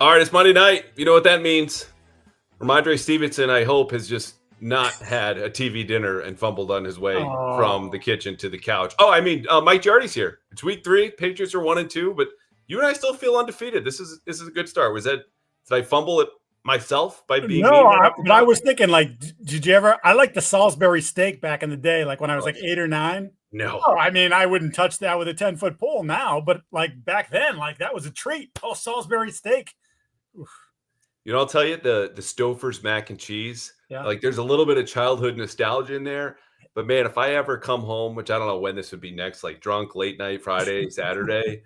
All right, it's Monday night. You know what that means. Rhamondre Stevenson, I hope, has just not had a TV dinner and fumbled on his way from the Oh, kitchen to the couch. Mike Giardi's here. It's week 3. Patriots are 1-2, but you and I still feel undefeated. This is a good start. Did I fumble it myself by being no, mean right off the but I top? was thinking, like, did you ever? I liked the Salisbury steak back in the day, like when I was like 8 or 9. No. Oh, I mean, I wouldn't touch that with a 10-foot pole now, but like back then, like that was a treat. Oh, Salisbury steak. Oof, You know, I'll tell you the Stouffer's mac and cheese. yeah. Like, there's a little bit of childhood nostalgia in there. But man, if I ever come home, which I don't know when this would be next, like drunk late night Friday, Saturday,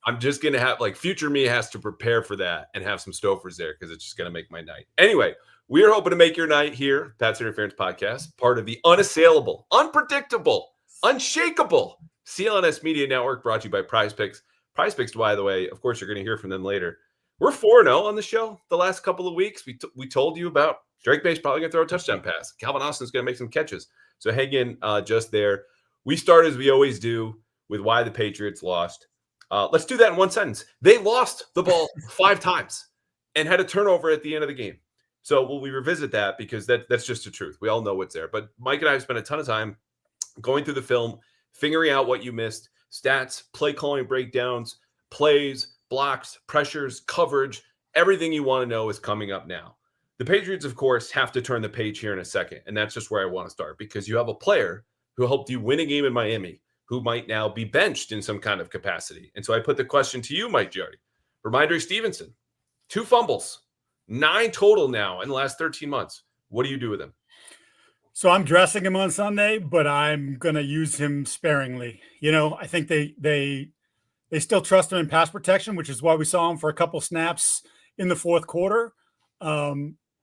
I'm just gonna have like future me has to prepare for that and have some Stouffer's there because it's just gonna make my night. Anyway, we are hoping to make your night here, Pat's Interference Podcast, part of the unassailable, unpredictable, unshakable CLNS Media Network, brought to you by Prize Picks. Prize Picks, by the way, of course, you're going to hear from them later. We're 4-0 on the show the last couple of weeks. We told you about Drake Maye's probably going to throw a touchdown pass. Calvin Austin's going to make some catches. So hang in just there. We start as we always do with why the Patriots lost. Let's do that in one sentence. They lost the ball 5 times and had a turnover at the end of the game. So we revisit that because that's just the truth. We all know what's there. But Mike and I have spent a ton of time going through the film, figuring out what you missed, stats, play calling breakdowns, plays, blocks, pressures, coverage. Everything you want to know is coming up now. The Patriots, of course, have to turn the page here in a second. And that's just where I want to start because you have a player who helped you win a game in Miami who might now be benched in some kind of capacity. And so I put the question to you, Mike Giardi. Rhamondre Stevenson, 2 fumbles, 9 total now in the last 13 months. What do you do with him? So I'm dressing him on Sunday, but I'm gonna use him sparingly. You know, I think they still trust him in pass protection, which is why we saw him for a couple snaps in the fourth quarter.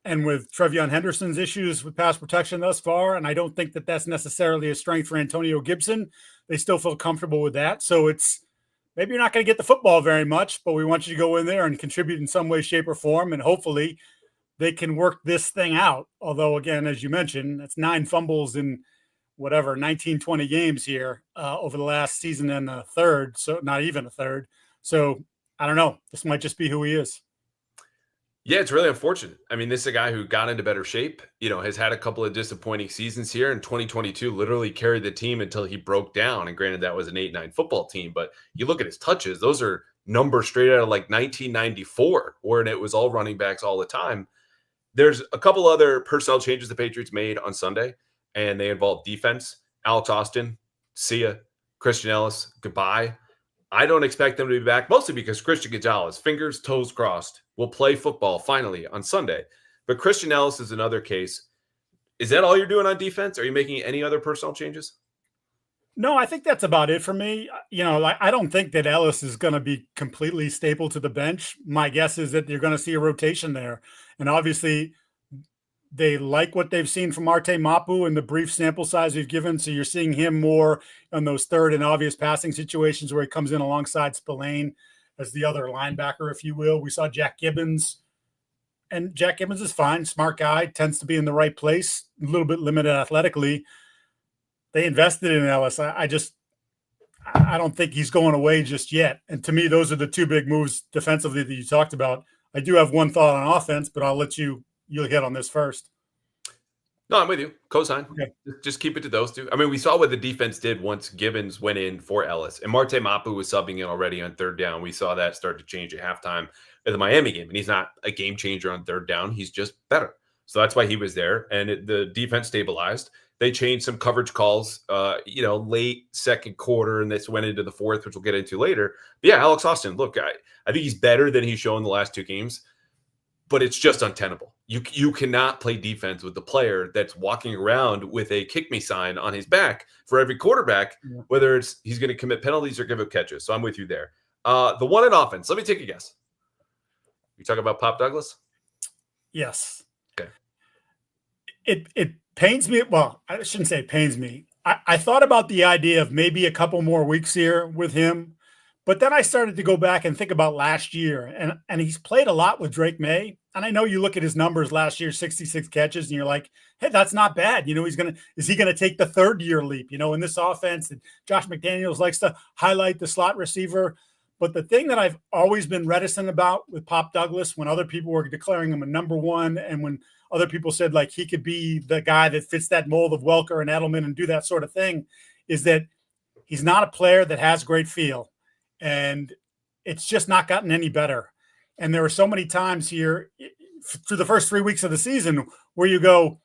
And with Trevion Henderson's issues with pass protection thus far, and I don't think that that's necessarily a strength for Antonio Gibson, they still feel comfortable with that. So it's maybe you're not going to get the football very much, but we want you to go in there and contribute in some way, shape, or form, and hopefully they can work this thing out. Although, again, as you mentioned, it's 9 fumbles in whatever 19, 20 games here over the last season and a third, so not even a third. So I don't know. This might just be who he is. Yeah, it's really unfortunate. I mean, this is a guy who got into better shape, has had a couple of disappointing seasons here in 2022, literally carried the team until he broke down. And granted, that was an 8-9 football team, but you look at his touches, those are numbers straight out of like 1994, where it was all running backs all the time. There's a couple other personnel changes the Patriots made on Sunday, and they involve defense. Alex Austin, see ya. Christian Ellis, goodbye. I don't expect them to be back, mostly because Christian Gonzalez, fingers, toes crossed, will play football finally on Sunday. But Christian Ellis is another case. Is that all you're doing on defense? Are you making any other personnel changes? No, I think that's about it for me. You know, I don't think that Ellis is going to be completely staple to the bench. My guess is that you're going to see a rotation there. And obviously, they like what they've seen from Arte Mapu in the brief sample size we've given. So you're seeing him more on those third and obvious passing situations where he comes in alongside Spillane as the other linebacker, if you will. We saw Jack Gibbons, and Jack Gibbons is fine, smart guy, tends to be in the right place, a little bit limited athletically. They invested in Ellis. I don't think he's going away just yet. And to me, those are the 2 big moves defensively that you talked about. I do have one thought on offense, but I'll let you'll hit on this first. No, I'm with you. Cosign. Okay. Just keep it to those 2. I mean, we saw what the defense did once Gibbons went in for Ellis. And Marte Mapu was subbing in already on third down. We saw that start to change at halftime of the Miami game. And he's not a game changer on third down. He's just better. So that's why he was there. And the defense stabilized. They changed some coverage calls, late second quarter, and this went into the fourth, which we'll get into later. But yeah, Alex Austin, look, I think he's better than he's shown the last 2 games. But it's just untenable. You cannot play defense with the player that's walking around with a kick me sign on his back for every quarterback, whether it's he's going to commit penalties or give up catches. So I'm with you there. The one in offense, let me take a guess. You talking about Pop Douglas? Yes. Okay. It pains me. Well, I shouldn't say it pains me. I thought about the idea of maybe a couple more weeks here with him. But then I started to go back and think about last year, and he's played a lot with Drake Maye. And I know you look at his numbers last year, 66 catches, and you're like, hey, that's not bad. You know, is he gonna take the 3rd year leap, in this offense? And Josh McDaniels likes to highlight the slot receiver. But the thing that I've always been reticent about with Pop Douglas, when other people were declaring him a number one, and when other people said like he could be the guy that fits that mold of Welker and Edelman and do that sort of thing, is that he's not a player that has great feel. And it's just not gotten any better. And there were so many times here through the first 3 weeks of the season where you go,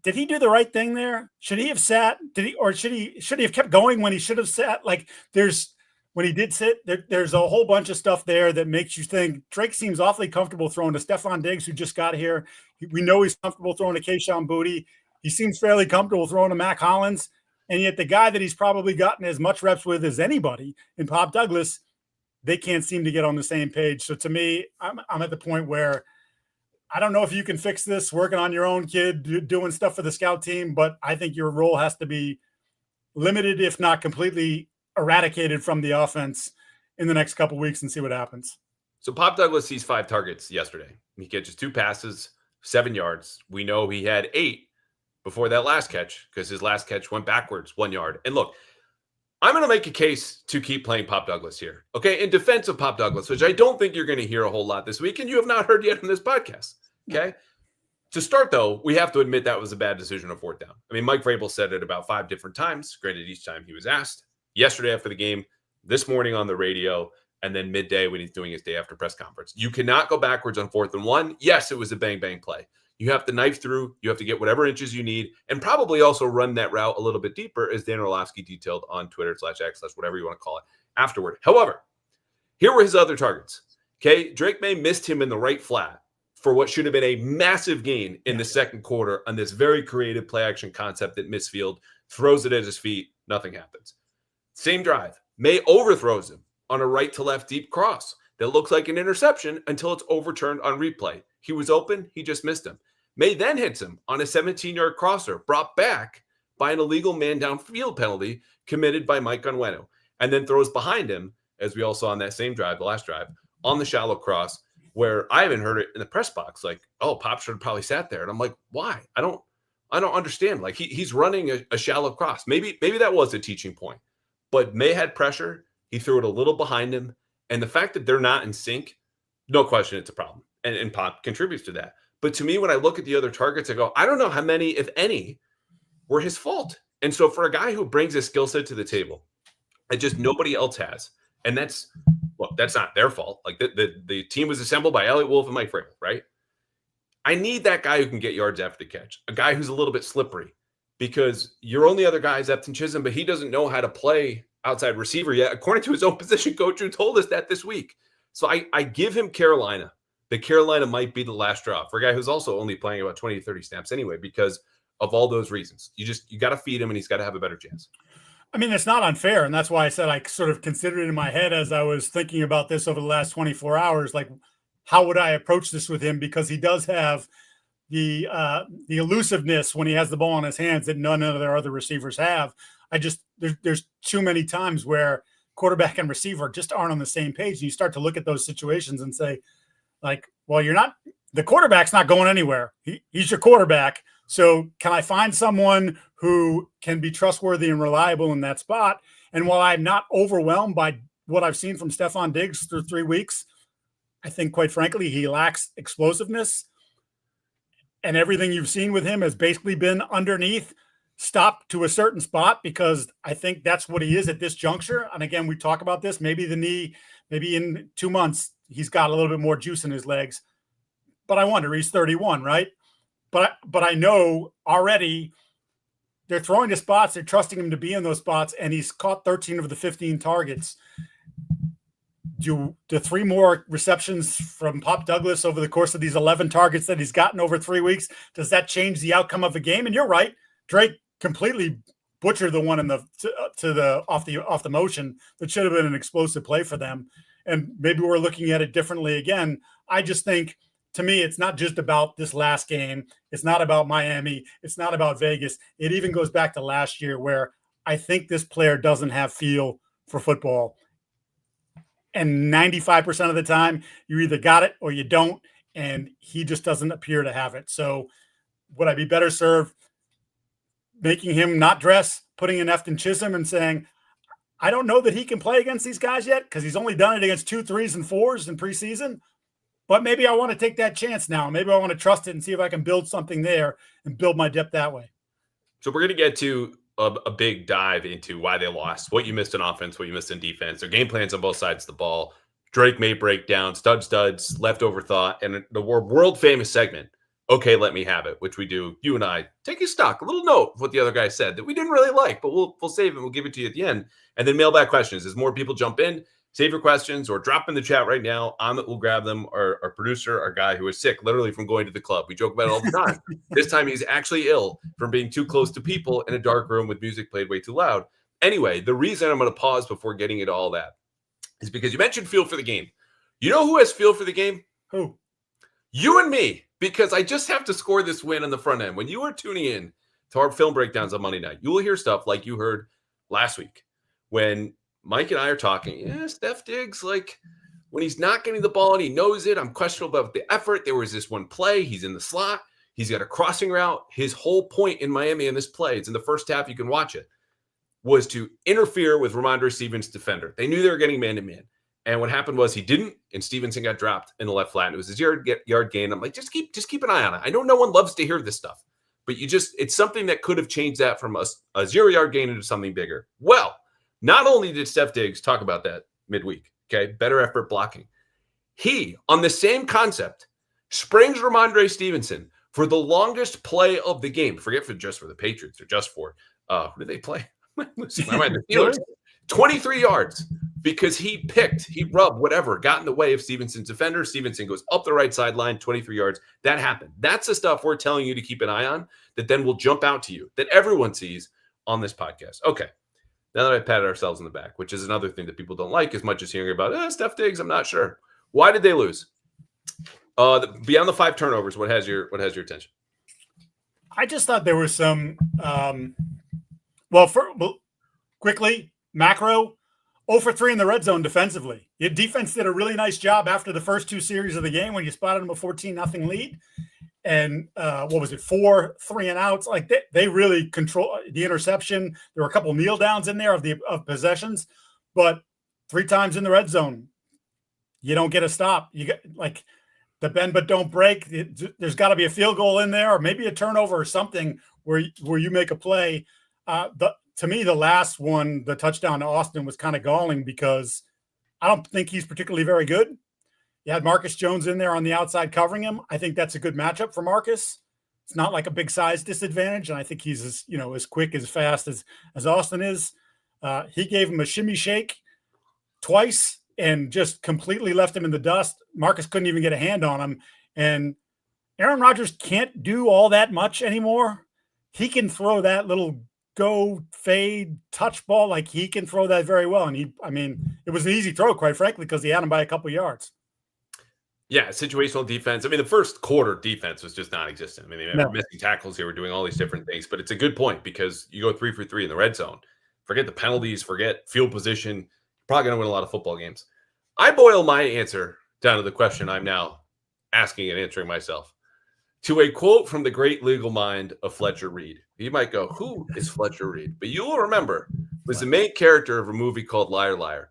did he do the right thing there? Should he have sat? Should he have kept going when he should have sat? Like when he did sit, there's a whole bunch of stuff there that makes you think Drake seems awfully comfortable throwing to Stephon Diggs, who just got here. We know he's comfortable throwing to Kayshon Boutte. He seems fairly comfortable throwing to Mac Hollins. And yet the guy that he's probably gotten as much reps with as anybody in Pop Douglas, they can't seem to get on the same page. So to me, I'm at the point where I don't know if you can fix this working on your own kid, doing stuff for the scout team, but I think your role has to be limited, if not completely eradicated from the offense in the next couple of weeks and see what happens. So Pop Douglas sees 5 targets yesterday. He catches 2 passes, 7 yards. We know he had 8 before that last catch because his last catch went backwards 1 yard. And look, I'm going to make a case to keep playing Pop Douglas here. Okay. In defense of Pop Douglas, which I don't think you're going to hear a whole lot this week, and you have not heard yet on this podcast. Okay. To start, though, we have to admit that was a bad decision on 4th down. I mean, Mike Vrabel said it about 5 different times. Granted, each time he was asked. Yesterday after the game, this morning on the radio, and then midday when he's doing his day after press conference. You cannot go backwards on 4th and 1. Yes, it was a bang-bang play. You have to knife through. You have to get whatever inches you need, and probably also run that route a little bit deeper, as Dan Orlovsky detailed on Twitter /X/ whatever you want to call it afterward. However, here were his other targets. Okay, Drake Maye missed him in the right flat for what should have been a massive gain in the second quarter on this very creative play action concept that misfield throws it at his feet. Nothing happens. Same drive. Maye overthrows him on a right to left deep cross that looks like an interception until it's overturned on replay. He was open. He just missed him. Maye then hits him on a 17-yard crosser brought back by an illegal man downfield penalty committed by Mike Onwenu, and then throws behind him, as we all saw on that same drive, the last drive, on the shallow cross, where I haven't heard it in the press box. Like, oh, Pop should have probably sat there. And I'm like, why? I don't understand. Like he's running a shallow cross. Maybe that was a teaching point. But Maye had pressure. He threw it a little behind him. And the fact that they're not in sync, no question it's a problem. And Pop contributes to that. But to me, when I look at the other targets, I go, I don't know how many, if any, were his fault. And so for a guy who brings his skill set to the table, that just nobody else has, and that's not their fault. Like the team was assembled by Elliott Wolf and Mike Vrabel, right? I need that guy who can get yards after the catch, a guy who's a little bit slippery, because your only other guy is Epton Chisholm, but he doesn't know how to play outside receiver yet, according to his own position coach who told us that this week. So I give him Carolina. The Carolina might be the last straw for a guy who's also only playing about 20 to 30 snaps anyway, because of all those reasons. You got to feed him, and he's got to have a better chance. I mean, it's not unfair, and that's why I said I sort of considered it in my head as I was thinking about this over the last 24 hours. Like, how would I approach this with him? Because he does have the elusiveness when he has the ball in his hands that none of their other receivers have. There's too many times where quarterback and receiver just aren't on the same page. And you start to look at those situations and say, like, well, the quarterback's not going anywhere. He's your quarterback. So can I find someone who can be trustworthy and reliable in that spot? And while I'm not overwhelmed by what I've seen from Stephon Diggs through 3 weeks, I think, quite frankly, he lacks explosiveness. And everything you've seen with him has basically been underneath, stopped to a certain spot, because I think that's what he is at this juncture. And again, we talk about this, maybe the knee, maybe in 2 months, he's got a little bit more juice in his legs. But I wonder, he's 31, right? But I know already they're throwing to spots. They're trusting him to be in those spots, and he's caught 13 of the 15 targets. Do 3 more receptions from Pop Douglas over the course of these 11 targets that he's gotten over 3 weeks, does that change the outcome of the game? And you're right, Drake completely butchered the one in off the motion that should have been an explosive play for them. And maybe we're looking at it differently again. I just think, to me, it's not just about this last game. It's not about Miami. It's not about Vegas. It even goes back to last year, where I think this player doesn't have feel for football. And 95% of the time, you either got it or you don't, and he just doesn't appear to have it. So would I be better served making him not dress, putting in Epton Chisholm and saying, I don't know that he can play against these guys yet because he's only done it against 2 3s and 4s in preseason. But maybe I want to take that chance now. Maybe I want to trust it and see if I can build something there and build my depth that way. So we're going to get to a big dive into why they lost, what you missed in offense, what you missed in defense, their game plans on both sides of the ball, Drake Maye breakdown, studs, leftover thought, and the world famous segment, Okay, Let Me Have It, which we do. You and I take a stock, a little note of what the other guy said that we didn't really like, but we'll save it. We'll give it to you at the end. And then mailbag questions. As more people jump in, save your questions or drop in the chat right now. Amit will grab them. Our producer, our guy who is sick, literally from going to the club. We joke about it all the time. This time he's actually ill from being too close to people in a dark room with music played way too loud. Anyway, the reason I'm going to pause before getting into all that is because you mentioned feel for the game. You know who has feel for the game? Who? You and me, because I just have to score this win on the front end. When you are tuning in to our film breakdowns on Monday night, you will hear stuff like you heard last week when Mike and I are talking. Yeah, Steph Diggs, like when he's not getting the ball and he knows it, I'm questionable about the effort. There was this one play. He's in the slot. He's got a crossing route. His whole point in Miami in this play, it's in the first half, you can watch it, was to interfere with Rhamondre Stevenson defender. They knew they were getting man-to-man. And what happened was he didn't, and Stevenson got dropped in the left flat. And it was his yard gain. I'm like, just keep an eye on it. I know no one loves to hear this stuff, but it's something that could have changed that from a 0-yard gain into something bigger. Well, not only did Steph Diggs talk about that midweek, okay, better effort blocking, he, on the same concept, springs Rhamondre Stevenson for the longest play of the game. Forget just for the Patriots or just for, who did they play? The Steelers. 23 yards. Because he rubbed, whatever, got in the way of Stevenson's defender. Stevenson goes up the right sideline, 23 yards. That happened. That's the stuff we're telling you to keep an eye on that then will jump out to you, that everyone sees on this podcast. Okay, now that I've patted ourselves in the back, which is another thing that people don't like as much as hearing about, Steph Diggs, I'm not sure. Why did they lose? Beyond the 5 turnovers, what has your attention? I just thought there was some, quickly, macro, 0 for 3 in the red zone defensively. Your defense did a really nice job after the first 2 series of the game when you spotted them a 14-0 lead. And 4 3-and-outs? Like they really control the interception. There were a couple kneel downs in there of possessions, but 3 times in the red zone, you don't get a stop. You get like the bend but don't break. There's got to be a field goal in there, or maybe a turnover or something where you make a play. To me, the last one, the touchdown to Austin, was kind of galling because I don't think he's particularly very good. You had Marcus Jones in there on the outside covering him. I think that's a good matchup for Marcus. It's not like a big size disadvantage, and I think he's as quick, as fast as Austin is. He gave him a shimmy shake twice and just completely left him in the dust. Marcus couldn't even get a hand on him, and Aaron Rodgers can't do all that much anymore. He can throw that little go fade touch ball, like he can throw that very well. And it was an easy throw, quite frankly, because he had him by a couple yards. Yeah, situational defense. The first quarter defense was just non-existent. They were missing tackles. They were doing all these different things, but it's a good point because you go 3 for 3 in the red zone. Forget the penalties, forget field position. You're probably going to win a lot of football games. I boil my answer down to the question I'm now asking and answering myself, to a quote from the great legal mind of Fletcher Reed. You might go, who is Fletcher Reed? But you will remember, was the main character of a movie called Liar, Liar.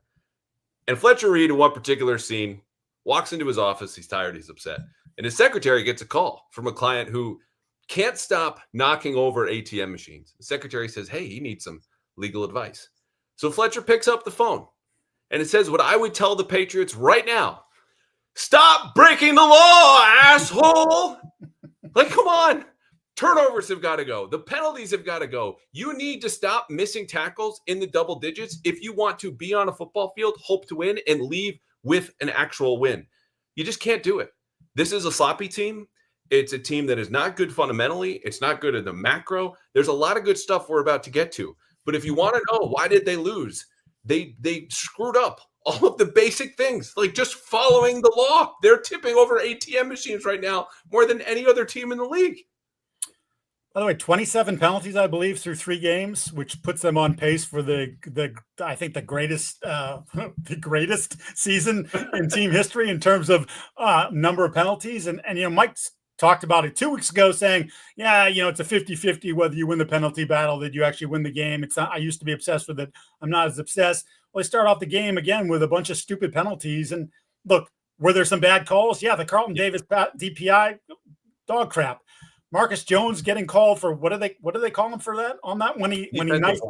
And Fletcher Reed, in one particular scene, walks into his office. He's tired. He's upset. And his secretary gets a call from a client who can't stop knocking over ATM machines. The secretary says, hey, he needs some legal advice. So Fletcher picks up the phone. And it says what I would tell the Patriots right now. Stop breaking the law, asshole. Like, come on. Turnovers have got to go. The penalties have got to go. You need to stop missing tackles in the double digits if you want to be on a football field, hope to win, and leave with an actual win. You just can't do it. This is a sloppy team. It's a team that is not good fundamentally. It's not good in the macro. There's a lot of good stuff we're about to get to. But if you want to know why did they lose, they screwed up all of the basic things, like just following the law. They're tipping over ATM machines right now more than any other team in the league. By the way, 27 penalties, I believe, through 3 games, which puts them on pace for the greatest season in team history in terms of number of penalties. And Mike talked about it 2 weeks ago saying, yeah, it's a 50-50 whether you win the penalty battle, that you actually win the game. It's not, I used to be obsessed with it. I'm not as obsessed. Well, they start off the game again with a bunch of stupid penalties. And look, were there some bad calls? Yeah, the Carlton Davis DPI, dog crap. Marcus Jones getting called for what do they call him for that on that when he knifed?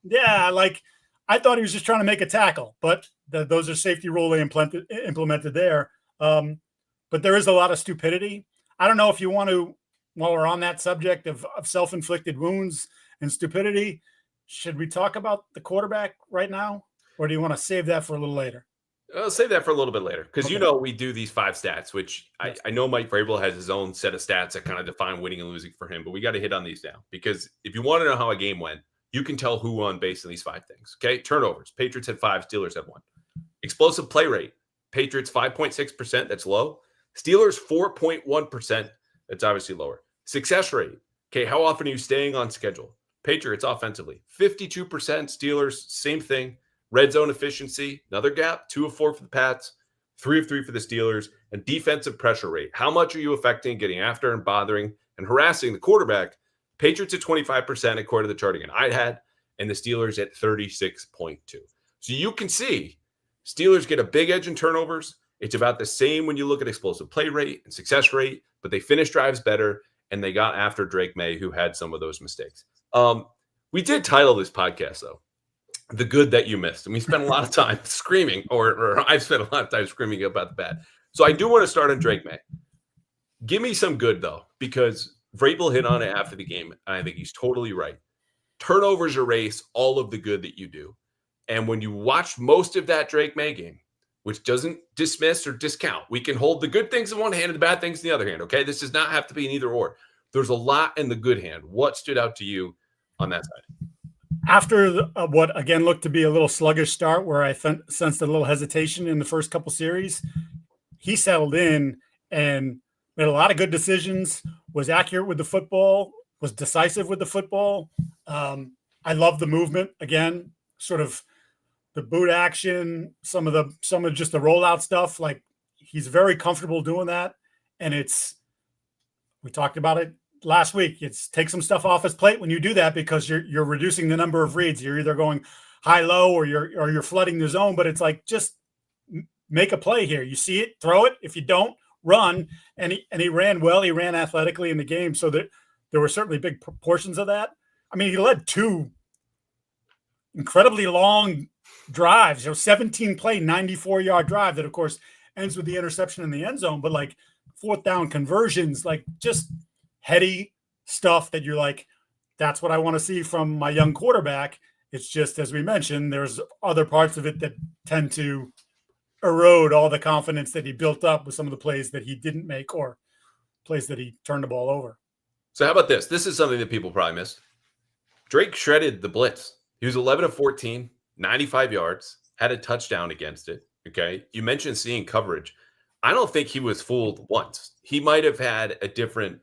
Yeah, like I thought he was just trying to make a tackle, but those are safety rule they implemented there. But there is a lot of stupidity. I don't know if you want to, while we're on that subject of self-inflicted wounds and stupidity, should we talk about the quarterback right now, or do you want to save that for a little later? I'll save that for a little bit later because we do these 5 stats, which yes. I know Mike Vrabel has his own set of stats that kind of define winning and losing for him, but we got to hit on these now because if you want to know how a game went, you can tell who won based on these 5 things. Okay, turnovers. Patriots had 5, Steelers had 1. Explosive play rate. Patriots 5.6%. That's low. Steelers 4.1%. That's obviously lower. Success rate. Okay, how often are you staying on schedule? Patriots offensively 52%. Steelers same thing. Red zone efficiency, another gap, 2 of 4 for the Pats, 3 of 3 for the Steelers, and defensive pressure rate. How much are you affecting, getting after and bothering and harassing the quarterback? Patriots at 25%, according to the chart again I had, and the Steelers at 36.2. So you can see Steelers get a big edge in turnovers. It's about the same when you look at explosive play rate and success rate, but they finish drives better, and they got after Drake Maye, who had some of those mistakes. We did title this podcast, though, The Good That You Missed. And we spent a lot of time screaming, or I've spent a lot of time screaming about the bad. So I do want to start on Drake Maye. Give me some good, though, because Vrabel hit on it after the game. And I think he's totally right. Turnovers erase all of the good that you do. And when you watch most of that Drake Maye game, which doesn't dismiss or discount, we can hold the good things in one hand and the bad things in the other hand, okay? This does not have to be an either or. There's a lot in the good hand. What stood out to you on that side? After what, again, looked to be a little sluggish start where I sensed a little hesitation in the first couple series, he settled in and made a lot of good decisions, was accurate with the football, was decisive with the football. I love the movement, again, sort of the boot action, some of just the rollout stuff. Like, he's very comfortable doing that. And we talked about it last week. It's take some stuff off his plate when you do that because you're reducing the number of reads. You're either going high-low or you're flooding the zone, but it's like, just make a play here. You see it, throw it. If you don't, run. And he ran well. He ran athletically in the game, so that there were certainly big portions of that. I mean, he led 2 incredibly long drives, 17-play, 94-yard drive that, of course, ends with the interception in the end zone, but like 4th down conversions, like just heady stuff that you're like, that's what I want to see from my young quarterback. It's just, as we mentioned, there's other parts of it that tend to erode all the confidence that he built up with some of the plays that he didn't make or plays that he turned the ball over. So how about this? This is something that people probably missed. Drake shredded the blitz. He was 11 of 14, 95 yards, had a touchdown against it. Okay. You mentioned seeing coverage. I don't think he was fooled once. He might have had a different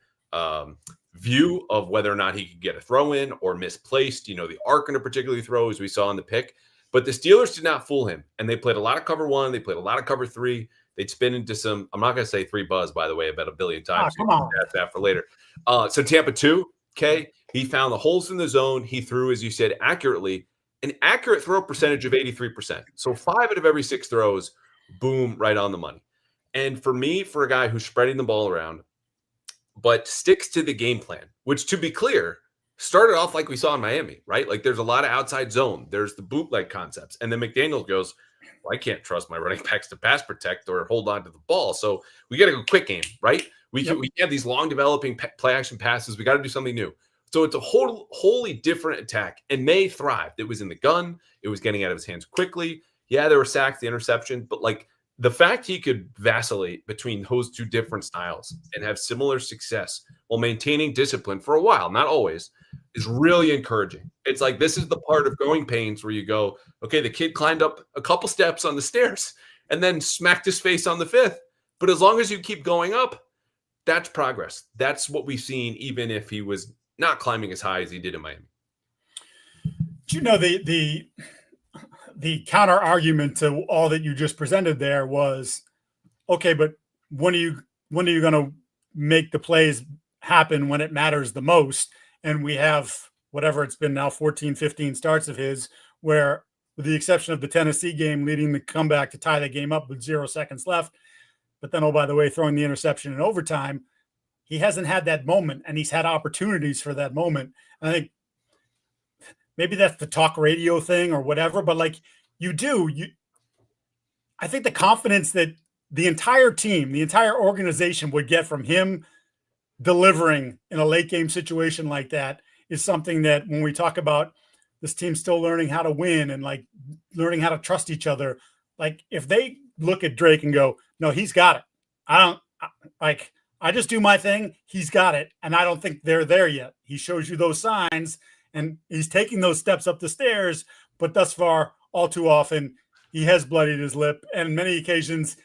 view of whether or not he could get a throw in or misplaced, the arc in a particular throw, as we saw in the pick. But the Steelers did not fool him. And they played a lot of cover 1. They played a lot of cover 3. They'd spin into some, I'm not going to say 3 buzz, by the way, about a billion times. Come on. That's that for later. So Tampa 2, okay. He found the holes in the zone. He threw, as you said, accurately, an accurate throw percentage of 83%. So 5 out of every 6 throws, boom, right on the money. And for me, for a guy who's spreading the ball around, but sticks to the game plan, which, to be clear, started off like we saw in Miami, right? Like, there's a lot of outside zone. There's the bootleg concepts. And then McDaniel goes, well, I can't trust my running backs to pass protect or hold on to the ball. So we got to go quick game, right? We have these long developing play action passes. We got to do something new. So it's a wholly different attack. And Maye thrived. It was in the gun. It was getting out of his hands quickly. Yeah, there were sacks, the interception, but like, the fact he could vacillate between those 2 different styles and have similar success while maintaining discipline for a while, not always, is really encouraging. It's like, this is the part of growing pains where you go, okay, the kid climbed up a couple steps on the stairs and then smacked his face on the 5th. But as long as you keep going up, that's progress. That's what we've seen, even if he was not climbing as high as he did in Miami. The counter argument to all that you just presented there was, okay, but when are you going to make the plays happen when it matters the most. And we have whatever it's been now, 14, 15 starts of his, where with the exception of the Tennessee game, leading the comeback to tie the game up with 0 seconds left. But then, oh, by the way, throwing the interception in overtime, he hasn't had that moment, and he's had opportunities for that moment. And I think maybe that's the talk radio thing or whatever, but like I think the confidence that the entire team, the entire organization would get from him delivering in a late game situation like that is something that when we talk about this team still learning how to win and like learning how to trust each other, like if they look at Drake and go, no, he's got it. I just do my thing. He's got it. And I don't think they're there yet. He shows you those signs and he's taking those steps up the stairs. But thus far, all too often, he has bloodied his lip. And on many occasions,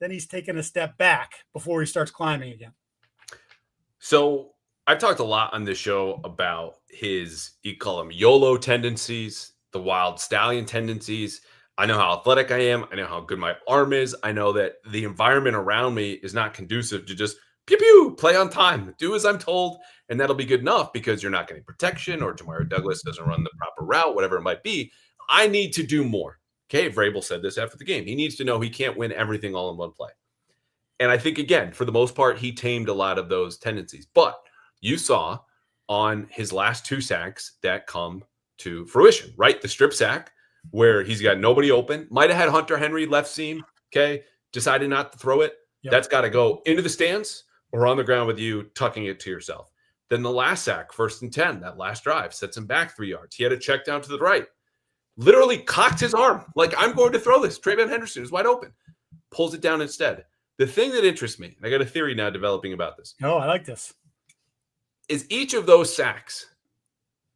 then he's taken a step back before he starts climbing again. So I've talked a lot on this show about his, you call them YOLO tendencies, the wild stallion tendencies. I know how athletic I am. I know how good my arm is. I know that the environment around me is not conducive to just pew pew, play on time, do as I'm told, and that'll be good enough because you're not getting protection or Jamario Douglas doesn't run the proper route, whatever it might be. I need to do more. Okay, Vrabel said this after the game. He needs to know he can't win everything all in one play. And I think, again, for the most part, he tamed a lot of those tendencies. But you saw on his last 2 sacks that come to fruition, right? The strip sack where he's got nobody open. Might have had Hunter Henry left seam, okay? Decided not to throw it. Yep. That's got to go into the stands or on the ground with you, tucking it to yourself. Then the last sack, 1st and 10, that last drive, sets him back 3 yards. He had a check down to the right. Literally cocked his arm. Like, I'm going to throw this. Trayvon Henderson is wide open. Pulls it down instead. The thing that interests me, and I got a theory now developing about this. Oh, I like this. Is each of those sacks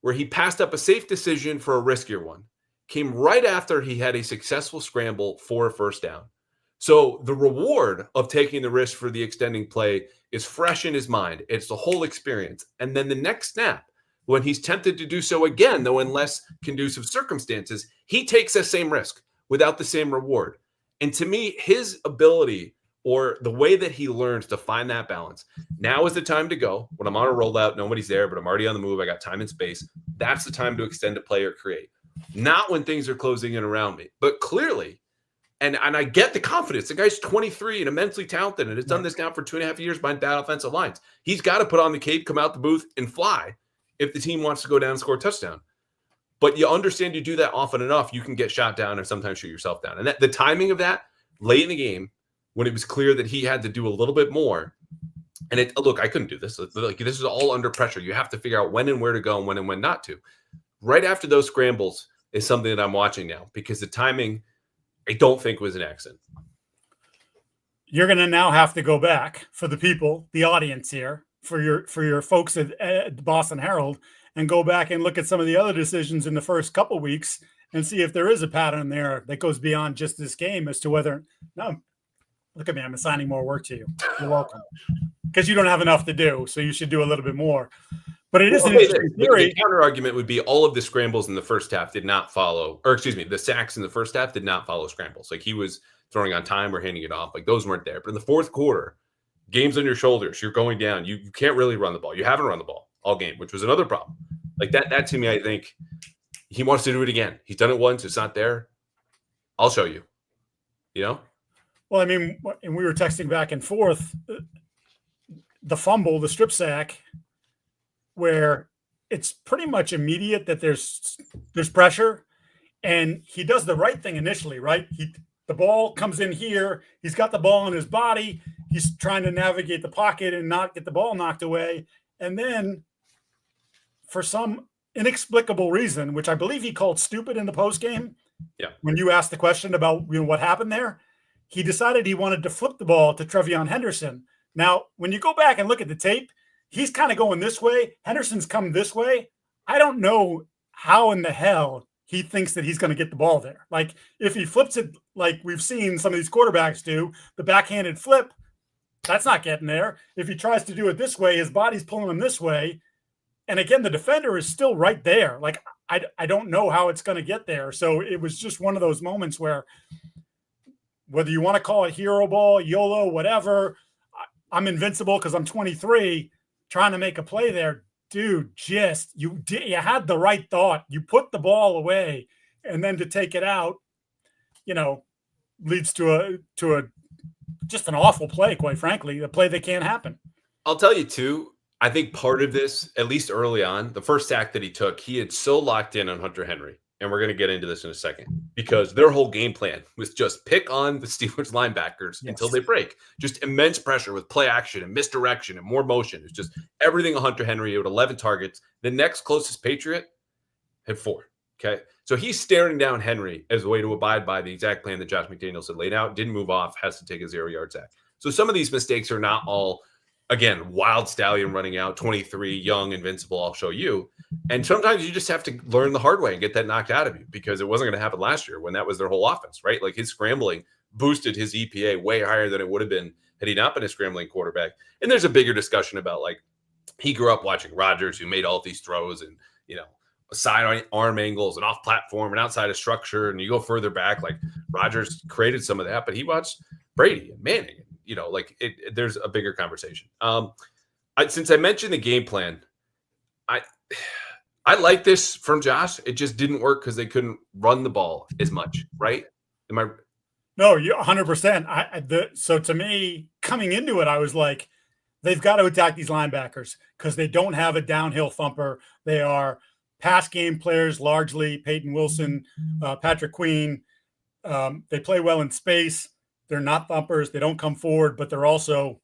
where he passed up a safe decision for a riskier one came right after he had a successful scramble for a 1st down. So the reward of taking the risk for the extending play is fresh in his mind. It's the whole experience. And then the next snap, when he's tempted to do so again, though in less conducive circumstances, he takes that same risk without the same reward. And to me, his ability or the way that he learns to find that balance, now is the time to go. When I'm on a rollout, nobody's there, but I'm already on the move. I got time and space. That's the time to extend a play or create. Not when things are closing in around me. But clearly, and I get the confidence. The guy's 23 and immensely talented and has done this now for 2.5 years behind bad offensive lines. He's got to put on the cape, come out the booth, and fly if the team wants to go down and score a touchdown. But you understand you do that often enough, you can get shot down and sometimes shoot yourself down. And the timing of that late in the game, when it was clear that he had to do a little bit more. And look, I couldn't do this. Like, this is all under pressure. You have to figure out when and where to go and when not to. Right after those scrambles is something that I'm watching now because the timing, I don't think was an accident. You're going to now have to go back for the people, the audience here, for your folks at the Boston Herald, and go back and look at some of the other decisions in the first couple weeks and see if there is a pattern there that goes beyond just this game as to whether no. Look at me, I'm assigning more work to you. You're welcome. Because you don't have enough to do, so you should do a little bit more. But it is an interesting theory. The counter argument would be all of the scrambles in the first half did not follow, or excuse me, the sacks in the first half did not follow scrambles. Like he was throwing on time or handing it off. Like those weren't there. But in the fourth quarter, game's on your shoulders. You're going down. You can't really run the ball. You haven't run the ball all game, which was another problem. Like that to me, I think he wants to do it again. He's done it once. It's not there. I'll show you. You know? Well, I mean, and we were texting back and forth. The fumble, the strip sack, where it's pretty much immediate that there's pressure, and he does the right thing initially, right? The ball comes in here. He's got the ball in his body. He's trying to navigate the pocket and not get the ball knocked away. And then for some inexplicable reason, which I believe he called stupid in the postgame, when you asked the question about what happened there, he decided he wanted to flip the ball to Trevion Henderson. Now, when you go back and look at the tape, he's kind of going this way. Henderson's come this way. I don't know how in the hell he thinks that he's going to get the ball there. Like, if he flips it like we've seen some of these quarterbacks do, the backhanded flip, that's not getting there. If he tries to do it this way, his body's pulling him this way. And again, the defender is still right there. Like, I don't know how it's going to get there. So it was just one of those moments where, whether you want to call it hero ball, YOLO, whatever, I'm invincible because I'm 23 trying to make a play there. Dude, you had the right thought. You put the ball away, and then to take it out, leads to a just an awful play, quite frankly, a play that can't happen. I'll tell you too, I think part of this, at least early on, the first sack that he took, he had so locked in on Hunter Henry. And we're going to get into this in a second because their whole game plan was just pick on the Steelers linebackers until they break. Just immense pressure with play action and misdirection and more motion. It's just everything on Hunter Henry with 11 targets. The next closest Patriot had 4. Okay. So he's staring down Henry as a way to abide by the exact plan that Josh McDaniels had laid out, didn't move off, has to take a 0-yard sack. So some of these mistakes are not all, again, wild stallion running out, 23, young, invincible, I'll show you. And sometimes you just have to learn the hard way and get that knocked out of you because it wasn't going to happen last year when that was their whole offense, right? Like his scrambling boosted his EPA way higher than it would have been had he not been a scrambling quarterback. And there's a bigger discussion about like he grew up watching Rodgers, who made all these throws and, side arm angles and off platform and outside of structure. And you go further back, like Rodgers created some of that, but he watched Brady and Manning. There's a bigger conversation. Since I mentioned the game plan, I like this from Josh. It just didn't work because they couldn't run the ball as much, right? Am I? No, you're 100%. So to me, coming into it, I was like, they've got to attack these linebackers because they don't have a downhill thumper. They are pass game players largely. Peyton Wilson, Patrick Queen. They play well in space. They're not thumpers. They don't come forward, but they're also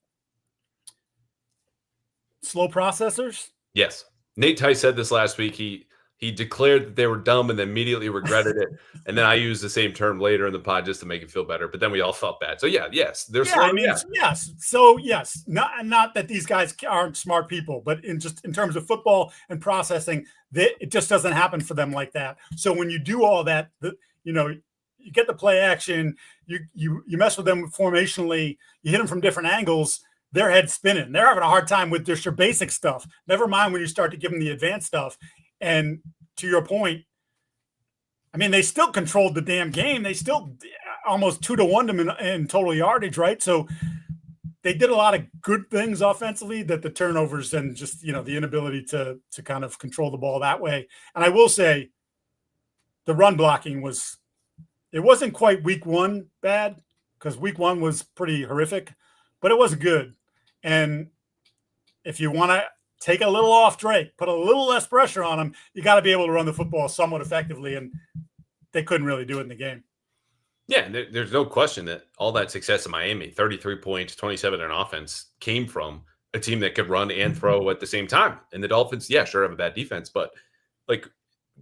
slow processors. Yes. Nate Tice said this last week. He declared that they were dumb and then immediately regretted it. And then I used the same term later in the pod just to make it feel better. But then we all felt bad. So yes, they're slow. Yes. So yes, not that these guys aren't smart people, but in terms of football and processing, it just doesn't happen for them like that. So when you do all that, you get the play action, you mess with them formationally, you hit them from different angles. Their head's spinning. They're having a hard time with just your basic stuff. Never mind when you start to give them the advanced stuff. And to your point, I mean, they still controlled the damn game. They still almost 2-1 them in total yardage, right? So they did a lot of good things offensively that the turnovers and just, the inability to kind of control the ball that way. And I will say the run blocking it wasn't quite week 1 bad because week 1 was pretty horrific, but it was good. And if you want to take a little off Drake, put a little less pressure on him, you got to be able to run the football somewhat effectively. And they couldn't really do it in the game. Yeah, there's no question that all that success in Miami, 33 points, 27 in offense, came from a team that could run and throw at the same time. And the Dolphins, sure, have a bad defense. But like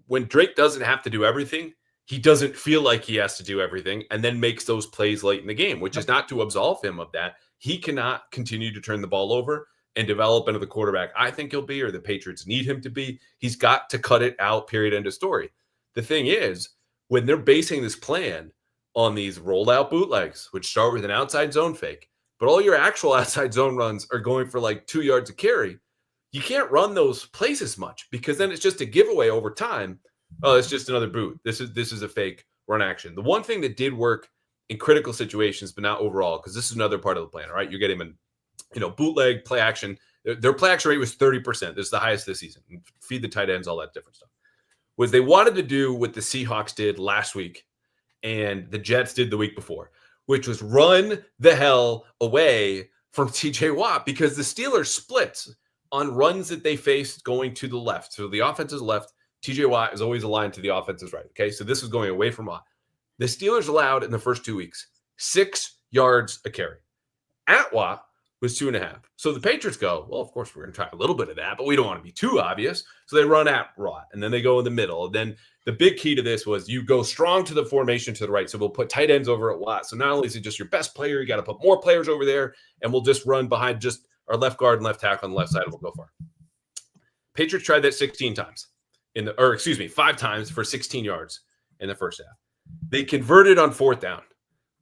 when Drake doesn't have to do everything, he doesn't feel like he has to do everything and then makes those plays late in the game, which is not to absolve him of that. He cannot continue to turn the ball over and develop into the quarterback I think he'll be, or the Patriots need him to be. He's got to cut it out, period, end of story. The thing is, when they're basing this plan on these rolled out bootlegs, which start with an outside zone fake, but all your actual outside zone runs are going for like 2 yards a carry, you can't run those plays as much because then it's just a giveaway over time. Oh, it's just another boot. This is a fake run action. The one thing that did work in critical situations, but not overall, because this is another part of the plan, all right? You're getting bootleg, play action. Their play action rate was 30%. This is the highest this season. Feed the tight ends, all that different stuff. Was they wanted to do what the Seahawks did last week and the Jets did the week before, which was run the hell away from TJ Watt because the Steelers splits on runs that they faced going to the left. So the offense is left. TJ Watt is always aligned to the offense's right. Okay, so this is going away from Watt. The Steelers allowed in the first 2 weeks 6 yards a carry. At Watt was 2.5. So the Patriots go, well, of course, we're going to try a little bit of that, but we don't want to be too obvious. So they run at Watt, and then they go in the middle. And then the big key to this was you go strong to the formation to the right. So we'll put tight ends over at Watt. So not only is it just your best player, you got to put more players over there, and we'll just run behind just our left guard and left tackle on the left side, and we'll go far. Patriots tried that 16 times. 5 times for 16 yards in the first half. They converted on 4th down.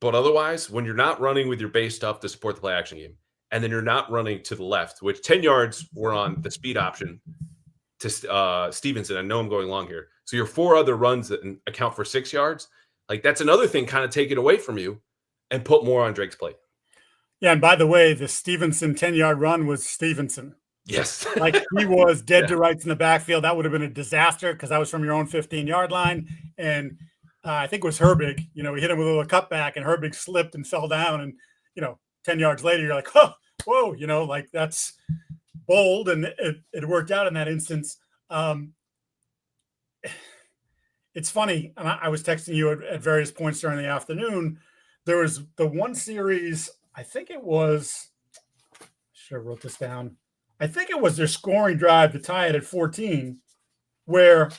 But otherwise, when you're not running with your base stuff to support the play action game, and then you're not running to the left, which 10 yards were on the speed option to Stevenson. I know I'm going long here. So your 4 other runs that account for 6 yards, like that's another thing kind of take it away from you and put more on Drake's plate. Yeah, and by the way, the Stevenson 10-yard run was Stevenson. Yes. Like, he was dead Yeah. to rights in the backfield. That would have been a disaster because that was from your own 15-yard line. And I think it was Herbig. You know, we hit him with a little cutback, and Herbig slipped and fell down. And, 10 yards later, you're like, oh, whoa, like, that's bold. And it worked out in that instance. It's funny. And I was texting you at various points during the afternoon. There was the one series, I think it was, I should have wrote this down. I think it was their scoring drive to tie it at 14, where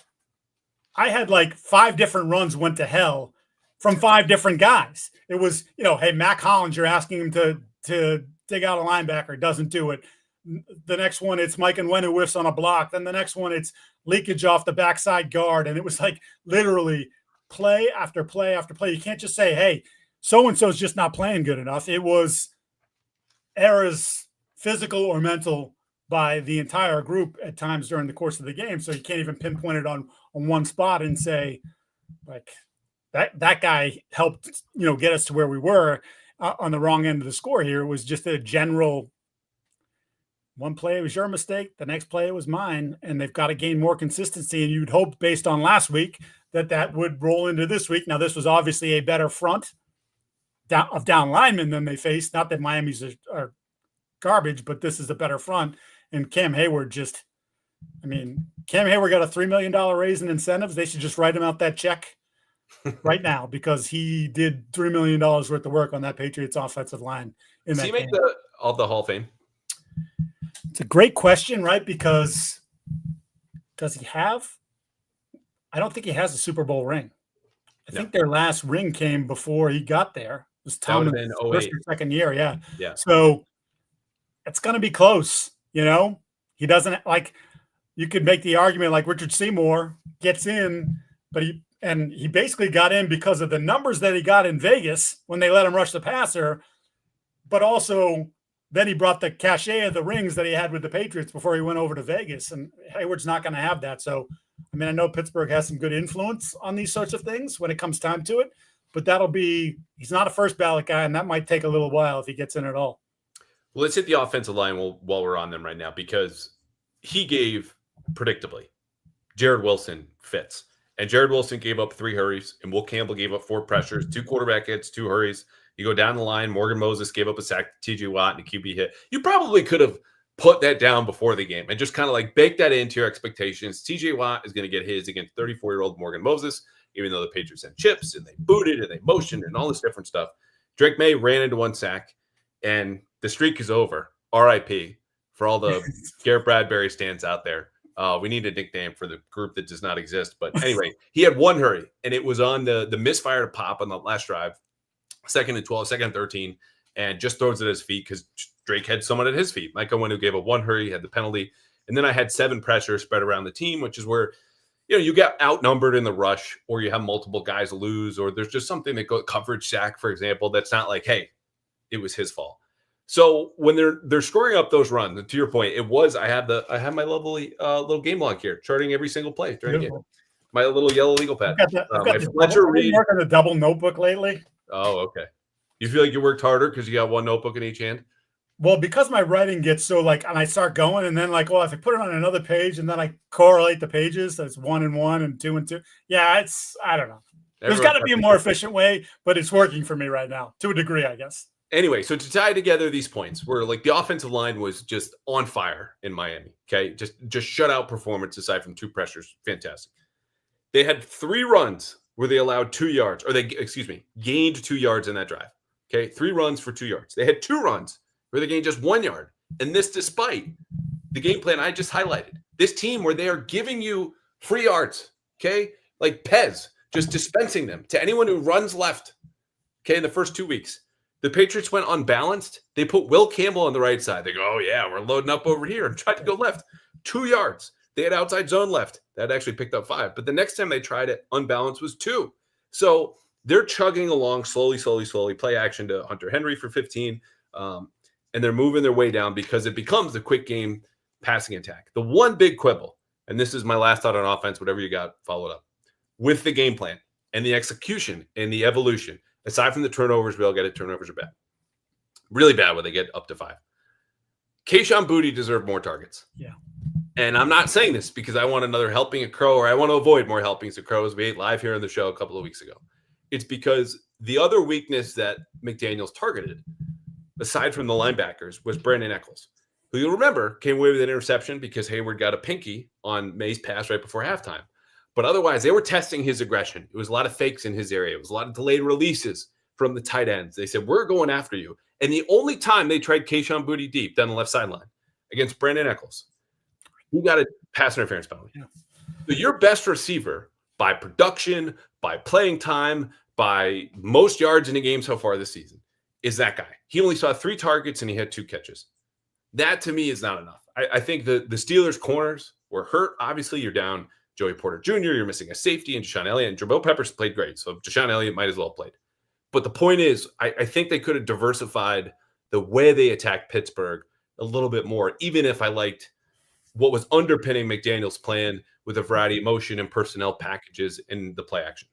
I had like 5 different runs went to hell from 5 different guys. It was, hey, Mac Hollins, you're asking him to dig out a linebacker, doesn't do it. The next one, it's Mike and who whiffs on a block. Then the next one, it's leakage off the backside guard. And it was like literally play after play after play. You can't just say, hey, so-and-so's just not playing good enough. It was errors, physical or mental, by the entire group at times during the course of the game. So you can't even pinpoint it on one spot and say, like, that guy helped, get us to where we were on the wrong end of the score here. It was just a general, one play was your mistake, the next play was mine, and they've got to gain more consistency. And you'd hope, based on last week, that would roll into this week. Now, this was obviously a better front of down linemen than they faced. Not that Miami's are garbage, but this is a better front. And Cam Hayward Cam Hayward got a $3 million raise in incentives. They should just write him out that check right now, because he did $3 million worth of work on that Patriots offensive line. Does he make the Hall of Fame? It's a great question, right? Because does he have? I don't think he has a Super Bowl ring. I think their last ring came before he got there. It was Tomlin's first or second year. Yeah. Yeah. So it's going to be close. He doesn't, like, you could make the argument like Richard Seymour gets in, but he basically got in because of the numbers that he got in Vegas when they let him rush the passer, but also then he brought the cachet of the rings that he had with the Patriots before he went over to Vegas, and Hayward's not going to have that. So, I know Pittsburgh has some good influence on these sorts of things when it comes time to it, but he's not a first ballot guy, and that might take a little while if he gets in at all. Well, let's hit the offensive line while we're on them right now, because he gave, predictably, Jared Wilson fits. And Jared Wilson gave up 3 hurries, and Will Campbell gave up 4 pressures, 2 quarterback hits, 2 hurries. You go down the line, Morgan Moses gave up a sack to TJ Watt and a QB hit. You probably could have put that down before the game and just kind of like bake that into your expectations. TJ Watt is going to get his against 34-year-old Morgan Moses, even though the Patriots had chips and they booted and they motioned and all this different stuff. Drake Maye ran into 1 sack, and the streak is over. RIP for all the Garrett Bradbury stands out there. We need a nickname for the group that does not exist. But anyway, he had 1 hurry, and it was on the misfire to pop on the last drive, 2nd and 12, 2nd and 13, and just throws it at his feet because Drake had someone at his feet. Mike Owen, who gave up 1 hurry, had the penalty. And then I had 7 pressures spread around the team, which is where, you get outnumbered in the rush, or you have multiple guys lose, or there's just something that goes coverage sack, for example, that's not like, hey, it was his fault. So when they're scoring up those runs, and to your point, it was I have my lovely little game log here, charting every single play during the game. My little yellow legal pad. My Fletcher Reed. Working a double notebook lately. Oh, okay. You feel like you worked harder because you got 1 notebook in each hand? Well, because my writing gets so and I start going, and then if I put it on another page, and then I correlate the pages, that's 1 and 1 and 2 and 2. Yeah, I don't know. There's got to be a more efficient way, but it's working for me right now to a degree, I guess. Anyway, so to tie together these points, where the offensive line was just on fire in Miami. Okay, just shutout performance aside from 2 pressures, fantastic. They had 3 runs where they allowed 2 yards, or gained 2 yards in that drive. Okay, 3 runs for 2 yards. They had 2 runs where they gained just 1 yard, and this despite the game plan I just highlighted. This team where they are giving you free yards. Okay, like Pez, just dispensing them to anyone who runs left. Okay, in the first 2 weeks. The Patriots went unbalanced. They put Will Campbell on the right side. They go, oh, yeah, we're loading up over here, and tried to go left. 2 yards. They had outside zone left. That actually picked up 5. But the next time they tried it, unbalanced was 2. So they're chugging along slowly. Play action to Hunter Henry for 15. And they're moving their way down because it becomes the quick game passing attack. The one big quibble, and this is my last thought on offense, whatever you got, follow it up, with the game plan and the execution and the evolution. Aside from the turnovers, we all get it. Turnovers are bad. Really bad when they get up to 5. Kayshon Boutte deserved more targets. Yeah. And I'm not saying this because I want another helping of Crow, or I want to avoid more helpings of Crow, as we ate live here on the show a couple of weeks ago. It's because the other weakness that McDaniels targeted, aside from the linebackers, was Brandon Echols, who you'll remember came away with an interception because Hayward got a pinky on Maye's pass right before halftime. But otherwise, they were testing his aggression. It was a lot of fakes in his area. It was a lot of delayed releases from the tight ends. They said, we're going after you. And the only time they tried Kayshon Boutte deep down the left sideline against Brandon Echols, he got a pass interference penalty. Yeah. So your best receiver by production, by playing time, by most yards in a game so far this season is that guy. He only saw 3 targets and he had 2 catches. That to me is not enough. I think the Steelers corners were hurt. Obviously, you're down Joey Porter Jr., you're missing a safety, and Deshaun Elliott, and Jabril Peppers played great. So Deshaun Elliott might as well have played. But the point is, I think they could have diversified the way they attacked Pittsburgh a little bit more, even if I liked what was underpinning McDaniel's plan with a variety of motion and personnel packages and the play action.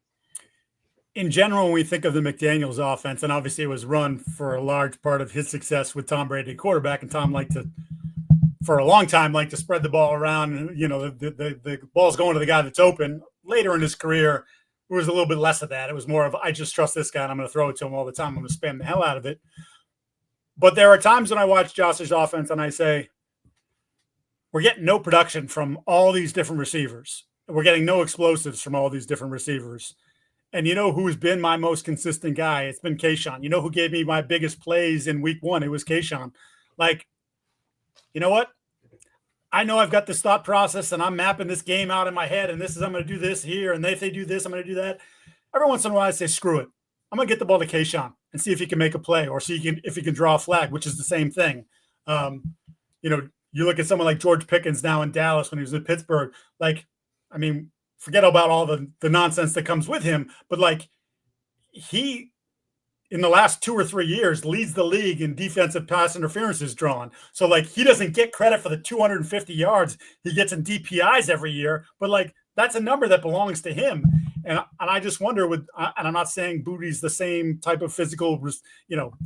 In general, when we think of the McDaniels offense, and obviously it was run for a large part of his success with Tom Brady quarterback, and Tom liked to, for a long time, spread the ball around. And, the ball's going to the guy that's open. Later in his career, it was a little bit less of that. It was more of, I just trust this guy and I'm going to throw it to him all the time. I'm going to spam the hell out of it. But there are times when I watch Josh's offense and I say, we're getting no production from all these different receivers. We're getting no explosives from all these different receivers. And you know who's been my most consistent guy? It's been Kayshon. You know who gave me my biggest plays in week 1? It was Kayshon. You know what? I know I've got this thought process and I'm mapping this game out in my head, and I'm going to do this here. And if they do this, I'm going to do that. Every once in a while I say, screw it. I'm going to get the ball to Kayshon and see if he can make a play, or see if he can draw a flag, which is the same thing. You look at someone like George Pickens now in Dallas when he was in Pittsburgh. Forget about all the nonsense that comes with him, but he, in the last 2 or 3 years, leads the league in defensive pass interferences drawn. So he doesn't get credit for the 250 yards he gets in DPIs every year, but that's a number that belongs to him. And I just wonder and I'm not saying Boutte's the same type of physical,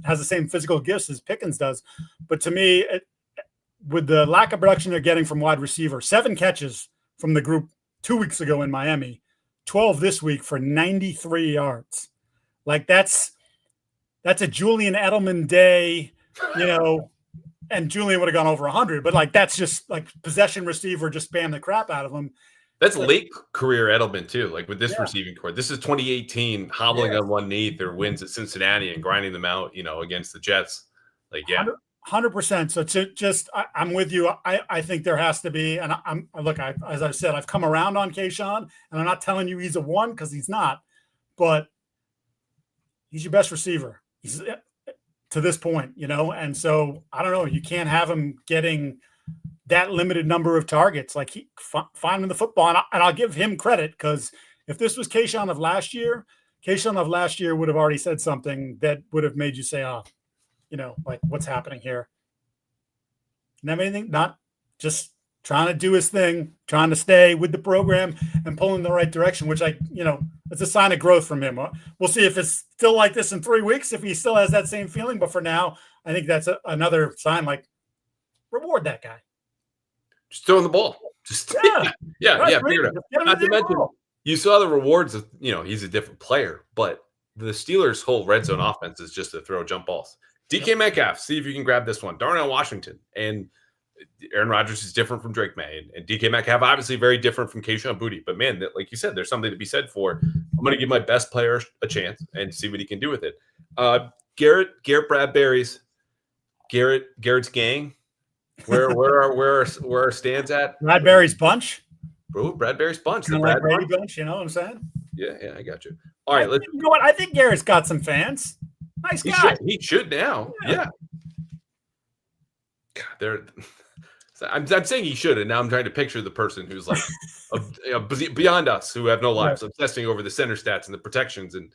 has the same physical gifts as Pickens does, but to me, with the lack of production they're getting from wide receiver, 7 catches from the group 2 weeks ago in Miami, 12 this week for 93 yards. That's a Julian Edelman day, and Julian would have gone over 100, but that's just possession receiver, just spam the crap out of him. That's late career Edelman too. With this receiving core, this is 2018 hobbling on one knee through wins at Cincinnati and grinding them out, against the Jets. 100%. So I'm with you. I think there has to be, and as I've said, I've come around on Kayshon, and I'm not telling you he's a 1 because he's not, but he's your best receiver. He's to this point, and so I don't know. You can't have him getting that limited number of targets. Finding the football, and I'll give him credit, because if this was Kayshon of last year would have already said something that would have made you say, what's happening here? Didn't have anything, not just trying to do his thing, trying to stay with the program and pull in the right direction, which it's a sign of growth from him. We'll see if it's still like this in 3 weeks, if he still has that same feeling. But for now, I think that's another sign, reward that guy. Just throwing the ball. Just figure it out. Not to mention, you saw the rewards of, he's a different player, but the Steelers' whole red zone offense is just to throw jump balls. DK Metcalf, see if you can grab this one. Darnell Washington, and Aaron Rodgers is different from Drake Maye, and DK Metcalf obviously very different from Kayshon Boutte. But man, like you said, there's something to be said for, I'm going to give my best player a chance and see what he can do with it. Garrett's gang. Where our stands at? Bradbury's bunch. Bro, Bradbury's bunch. The Brady bunch. You know what I'm saying? Yeah, I got you. All right, you know what? I think Garrett's got some fans. Nice guy. He should now. Yeah. God, I'm saying he should, and now I'm trying to picture the person who's beyond us, who have no lives, obsessing over the center stats and the protections, and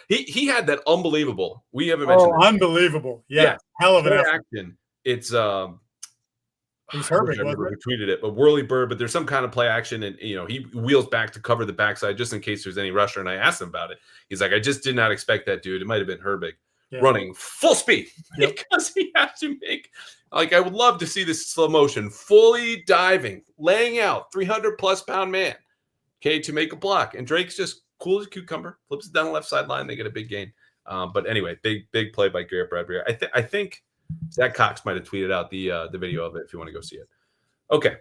he had that unbelievable. We haven't mentioned. Oh, unbelievable! Yeah, hell of an action. It's He's Herbert, I remember who tweeted it, but Whirly Bird. But there's some kind of play action, and he wheels back to cover the backside just in case there's any rusher. And I asked him about it. He's like, I just did not expect that, dude. It might have been Herbig. running full speed because he has to make, like, I would love to see this slow motion, fully diving, laying out 300+ pound man, okay, to make a block. And Drake's just cool as a cucumber, flips it down the left sideline. They get a big gain. But anyway, big play by Garrett Bradbury. I think Zach Cox might have tweeted out the video of it if you want to go see it. Okay.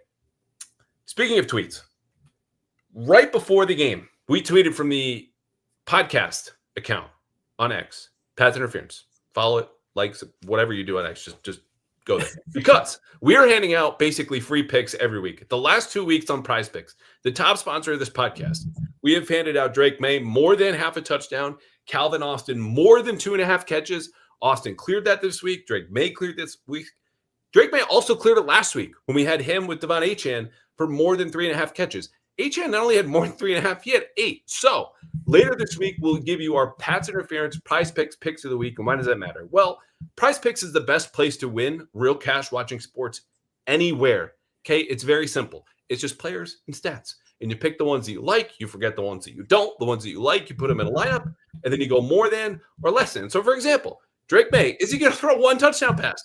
Speaking of tweets, right before the game, we tweeted from the podcast account on X, Pads Interference. Follow it, likes, whatever you do on X, just go there. Because we are handing out basically free picks every week. The last 2 weeks on Prize Picks, the top sponsor of this podcast, we have handed out Drake Maye more than half a touchdown, Calvin Austin more than 2.5 catches. Austin cleared that this week. Drake Maye cleared this week. Drake Maye also cleared it last week when we had him with Devon Achane for more than 3.5 catches. Achane not only had more than 3.5, he had 8. So later this week, we'll give you our Pats Interference Prize Picks of the week. And why does that matter? Well, Prize Picks is the best place to win real cash watching sports anywhere. Okay, it's very simple. It's just players and stats. And you pick the ones that you like, you forget the ones that you don't. The ones that you like, you put them in a lineup, and then you go more than or less than. So, for example, Drake Maye, is he going to throw 1 touchdown pass?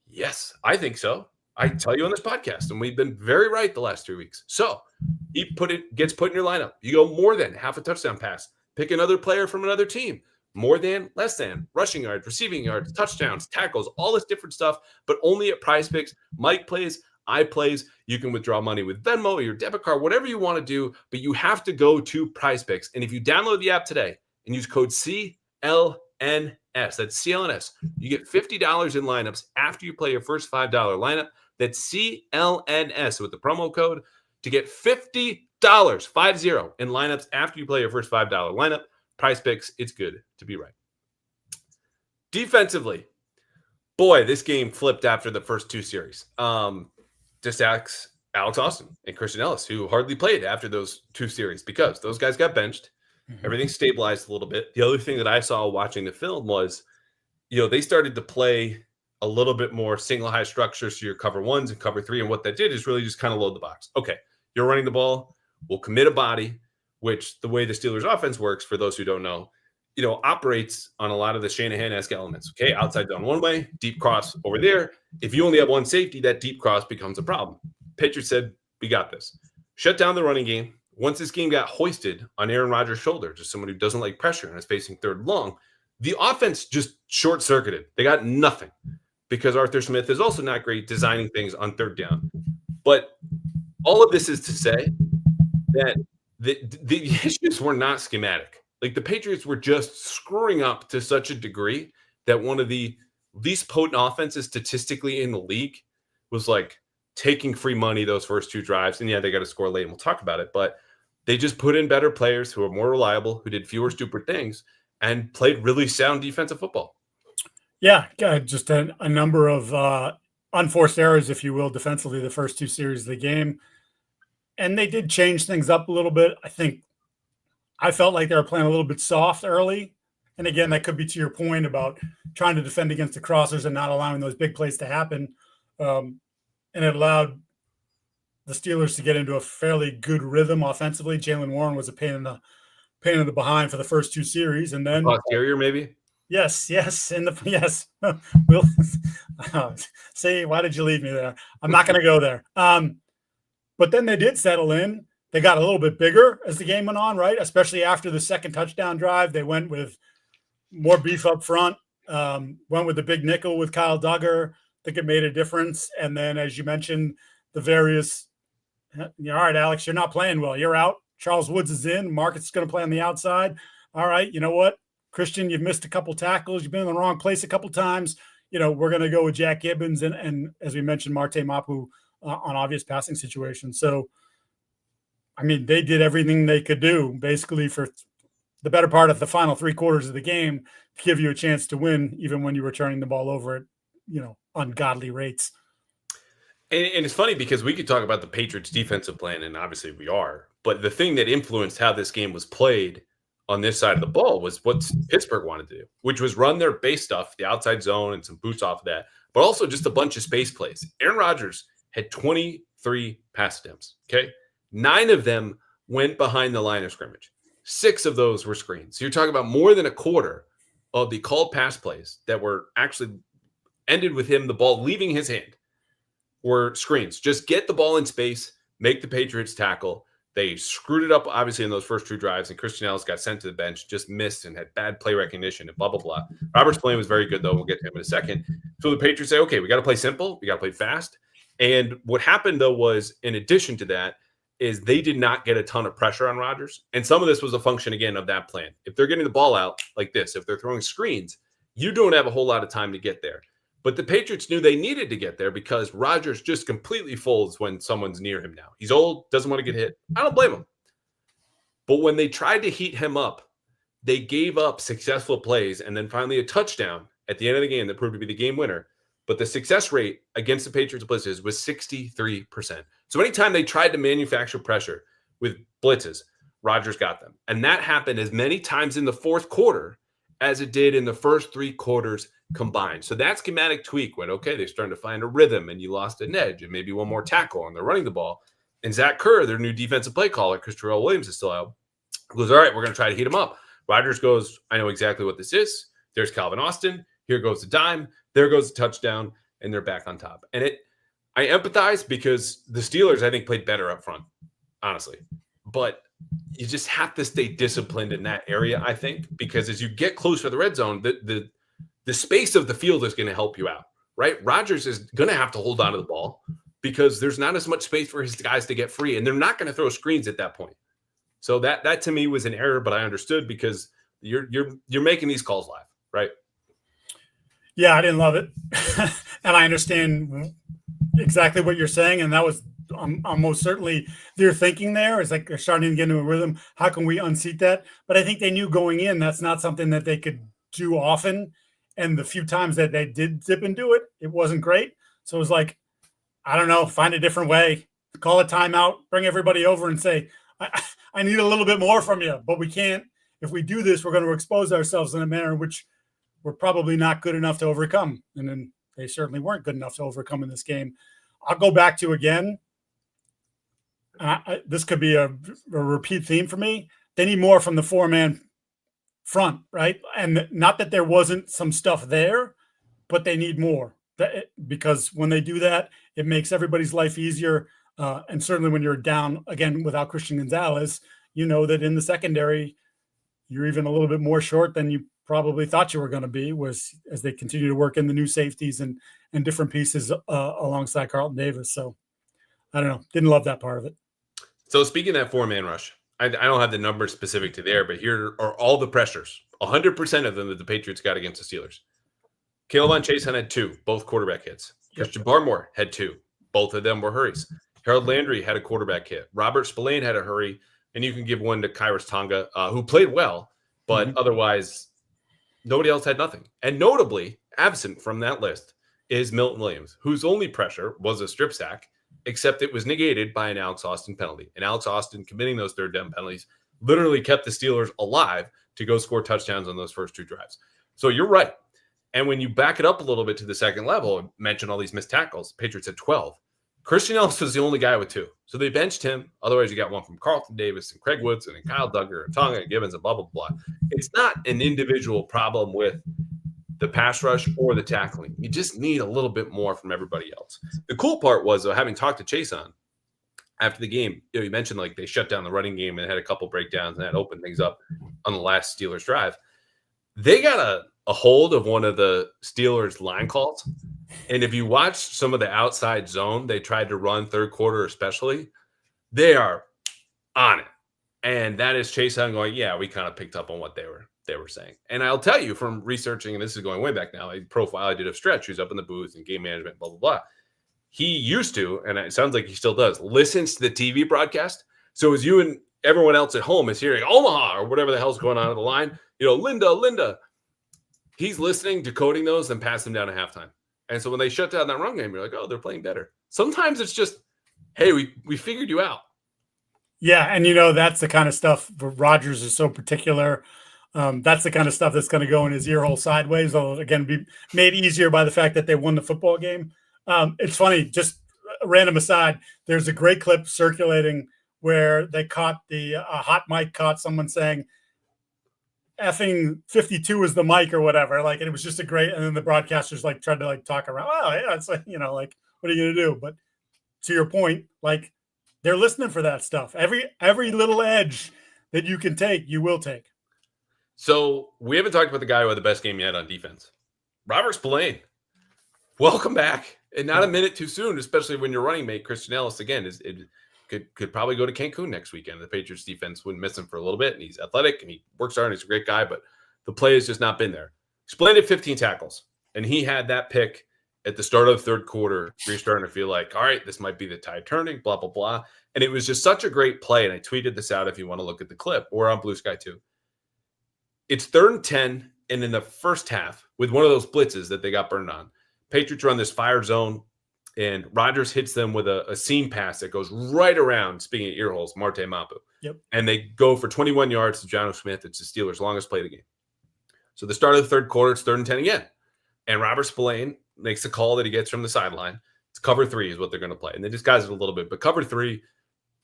Yes, I think so. I tell you on this podcast, and we've been very right the last 3 weeks. So he gets put in your lineup. You go more than half a touchdown pass. Pick another player from another team. More than, less than, rushing yards, receiving yards, touchdowns, tackles, all this different stuff, but only at Prize Picks. Mike plays, I plays. You can withdraw money with Venmo or your debit card, whatever you want to do, but you have to go to Prize Picks. And if you download the app today and use code CLNS, that's CLNS, you get $50 in lineups after you play your first $5 lineup. That's CLNS with the promo code to get $50, 50, in lineups after you play your first $5 lineup. Prize Picks, it's good to be right. Defensively, boy, this game flipped after the first 2 series. Just ask Alex Austin and Christian Ellis, who hardly played after those 2 series because those guys got benched. Everything stabilized a little bit. The other thing that I saw watching the film was, they started to play a little bit more single high structure, so your cover 1s and cover 3. And what that did is really just kind of load the box. Okay, you're running the ball. We'll commit a body, which the way the Steelers offense works, for those who don't know, operates on a lot of the Shanahan-esque elements. Okay, outside down one way, deep cross over there. If you only have one safety, that deep cross becomes a problem. Patriots said, we got this. Shut down the running game. Once this game got hoisted on Aaron Rodgers' shoulder, just someone who doesn't like pressure and is facing third and long, the offense just short-circuited. They got nothing because Arthur Smith is also not great designing things on third down. But all of this is to say that the issues were not schematic. Like, the Patriots were just screwing up to such a degree that one of the least potent offenses statistically in the league was like taking free money those first 2 drives. And yeah, they got to score late, and we'll talk about it. But they just put in better players who are more reliable, who did fewer stupid things, and played really sound defensive football. Yeah, just a number of unforced errors, if you will, defensively the first 2 series of the game. And they did change things up a little bit. I felt like they were playing a little bit soft early. And again, that could be to your point about trying to defend against the crossers and not allowing those big plays to happen. And it allowed the Steelers to get into a fairly good rhythm offensively. Jaylen Warren was a pain in the behind for the first 2 series. And then posterior, maybe? Yes. Yes. We'll say, why did you leave me there? I'm not going to go there. But then they did settle in. They got a little bit bigger as the game went on, right? Especially after the second touchdown drive. They went with more beef up front, went with the big nickel with Kyle Duggar. I think it made a difference. And then, as you mentioned, the various, all right, Alex, you're not playing well. You're out. Charles Woods is in. Marcus is going to play on the outside. All right, you know what? Christian, you've missed a couple tackles. You've been in the wrong place a couple times. We're going to go with Jack Gibbons and as we mentioned, Marte Mapu on obvious passing situations. So, they did everything they could do basically for the better part of the final 3 quarters of the game to give you a chance to win, even when you were turning the ball over at, ungodly rates. And it's funny because we could talk about the Patriots defensive plan, and obviously we are, but the thing that influenced how this game was played on this side of the ball was what Pittsburgh wanted to do, which was run their base stuff, the outside zone and some boots off of that, but also just a bunch of space plays. Aaron Rodgers had 23 pass attempts, okay? 9 of them went behind the line of scrimmage. 6 of those were screens. So you're talking about more than a quarter of the called pass plays that were actually ended with him, the ball leaving his hand, were screens. Just get the ball in space, make the Patriots tackle. They screwed it up, obviously, in those first 2 drives, and Christian Ellis got sent to the bench, just missed and had bad play recognition and blah, blah, blah. Robert's play was very good, though. We'll get to him in a second. So the Patriots say, okay, we got to play simple. We got to play fast. And what happened, though, was in addition to that, is they did not get a ton of pressure on Rodgers. And some of this was a function, again, of that plan. If they're getting the ball out like this, if they're throwing screens, you don't have a whole lot of time to get there. But the Patriots knew they needed to get there because Rodgers just completely folds when someone's near him now. He's old, doesn't want to get hit. I don't blame him. But when they tried to heat him up, they gave up successful plays and then finally a touchdown at the end of the game that proved to be the game winner. But the success rate against the Patriots blitzes was 63%. So anytime they tried to manufacture pressure with blitzes, Rodgers got them. And that happened as many times in the fourth quarter as it did in the first 3 quarters combined. So that schematic tweak went, okay, they're starting to find a rhythm and you lost an edge and maybe one more tackle and they're running the ball. And Zach Kerr, their new defensive play caller, because Terrell Williams is still out, goes, all right, we're going to try to heat him up. Rodgers goes, I know exactly what this is. There's Calvin Austin. Here goes the dime. There goes the touchdown. And they're back on top. And I empathize because the Steelers, I think, played better up front, honestly. But you just have to stay disciplined in that area, I think, because as you get close to the red zone, the space of the field is going to help you out, right? Rodgers is going to have to hold on to the ball because there's not as much space for his guys to get free, and they're not going to throw screens at that point. So that to me was an error, but I understood because you're making these calls live, right? Yeah, I didn't love it, and I understand exactly what you're saying, and that was most certainly their thinking there. It's like they're starting to get into a rhythm. How can we unseat that? But I think they knew going in that's not something that they could do often, and the few times that they did dip and do it, it wasn't great. So it was like, I don't know, find a different way, call a timeout, bring everybody over and say, I need a little bit more from you, but we can't. If we do this, we're going to expose ourselves in a manner in which we're probably not good enough to overcome. And then they certainly weren't good enough to overcome in this game. I'll go back to again. This could be a repeat theme for me. They need more from the 4-man front, right? And not that there wasn't some stuff there, but they need more because when they do that, it makes everybody's life easier. And certainly when you're down again without Christian Gonzalez, you know that in the secondary, you're even a little bit more short than you probably thought you were going to be, was as they continue to work in the new safeties and different pieces alongside Carlton Davis. So I don't know. Didn't love that part of it. So speaking of that 4-man rush, I don't have the numbers specific to there, but here are all the pressures, 100% of them that the Patriots got against the Steelers. Callahan Chason had 2, both quarterback hits. Yep. Christian Barmore had 2. Both of them were hurries. Harold Landry had a quarterback hit. Robert Spillane had a hurry, and you can give one to Kairos Tonga, who played well, but otherwise nobody else had nothing. And notably, absent from that list is Milton Williams, whose only pressure was a strip sack, except it was negated by an Alex Austin penalty. And Alex Austin committing those third down penalties literally kept the Steelers alive to go score touchdowns on those first 2 drives. So you're right. And when you back it up a little bit to the second level, mention all these missed tackles, Patriots had 12. Christian Ellis was the only guy with 2. So they benched him. Otherwise, you got one from Carlton Davis and Craig Woodson and Kyle Duggar and Tonga and Gibbons and blah, blah, blah. It's not an individual problem with the pass rush or the tackling. You just need a little bit more from everybody else. The cool part was, though, having talked to Chason after the game, you mentioned like they shut down the running game and had a couple breakdowns and that opened things up on the last Steelers drive. They got a hold of one of the Steelers line calls. And if you watch some of the outside zone they tried to run third quarter especially, they are on it. And that is Chason going, yeah, we kind of picked up on what they were saying. And I'll tell you from researching, and this is going way back now, a profile I did of Stretch, who's up in the booth and game management, blah, blah, blah. He used to, and it sounds like he still does, listens to the TV broadcast. So as you and everyone else at home is hearing Omaha or whatever the hell's going on at the line, Linda, he's listening, decoding those, and pass them down at halftime. And so when they shut down that run game, you're like, oh, they're playing better. Sometimes it's just, hey, we figured you out. Yeah, and that's the kind of stuff. Rodgers is so particular. That's the kind of stuff that's going to go in his ear hole sideways. It'll, again, be made easier by the fact that they won the football game. It's funny, just a random aside, there's a great clip circulating where they caught hot mic caught someone saying, effing 52 is the mic or whatever. Like, and it was just a great, and then the broadcasters like tried to like talk around. Oh yeah, it's like, like, what are you going to do? But to your point, like, they're listening for that stuff. Every little edge that you can take, you will take. So we haven't talked about the guy who had the best game yet on defense. Rhamondre Stevenson. Welcome back. And not a minute too soon, especially when your running mate, Christian Ellis, again, could probably go to Cancun next weekend. The Patriots defense wouldn't miss him for a little bit, and he's athletic, and he works hard, and he's a great guy, but the play has just not been there. Splendid 15 tackles, and he had that pick at the start of the third quarter where you're starting to feel like, all right, this might be the tide turning, blah, blah, blah. And it was just such a great play, and I tweeted this out if you want to look at the clip, or on Blue Sky too. It's 3rd and 10, and in the first half, with one of those blitzes that they got burned on, Patriots run this fire zone, and Rodgers hits them with a seam pass that goes right around, speaking of ear holes, Marte Mapu. Yep. And they go for 21 yards to Jonnu Smith. It's the Steelers' longest play of the game. So the start of the third quarter, it's 3rd and 10 again. And Rhamondre Stevenson makes a call that he gets from the sideline. It's cover 3 is what they're going to play. And they disguise it a little bit. But cover 3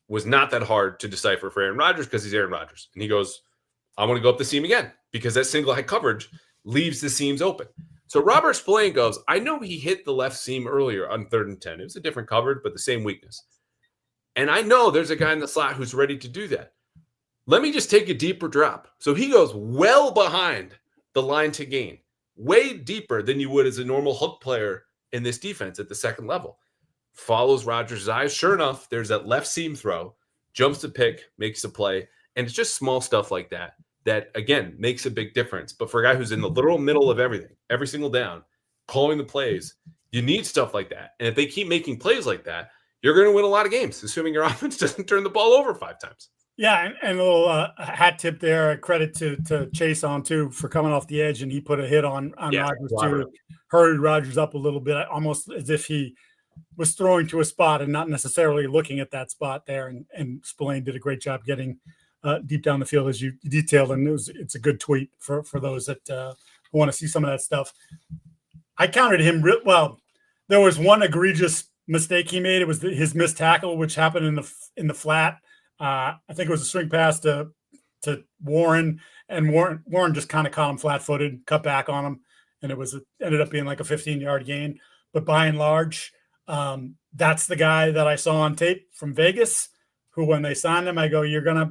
was not that hard to decipher for Aaron Rodgers because he's Aaron Rodgers. And he goes, I want to go up the seam again because that single high coverage leaves the seams open. So Rhamondre Stevenson goes, I know he hit the left seam earlier on 3rd and 10. It was a different coverage, but the same weakness. And I know there's a guy in the slot who's ready to do that. Let me just take a deeper drop. So he goes well behind the line to gain, way deeper than you would as a normal hook player in this defense at the second level. Follows Rodgers' eyes. Sure enough, there's that left seam throw, jumps the pick, makes a play. And it's just small stuff like that, again, makes a big difference. But for a guy who's in the literal middle of everything, every single down, calling the plays, you need stuff like that. And if they keep making plays like that, you're going to win a lot of games, assuming your offense doesn't turn the ball over 5 times. Yeah, and a little hat tip there. Credit to Chase on too for coming off the edge, and he put a hit on Rodgers too. Hurried Rodgers up a little bit, almost as if he was throwing to a spot and not necessarily looking at that spot there. And Spillane did a great job getting deep down the field, as you detailed, and it's a good tweet for those that want to see some of that stuff. I counted him well. There was one egregious mistake he made. It was his missed tackle, which happened in the flat. I think it was a swing pass to Warren, and Warren just kind of caught him flat-footed, cut back on him, and ended up being like a 15-yard gain. But by and large, that's the guy that I saw on tape from Vegas, who when they signed him, I go,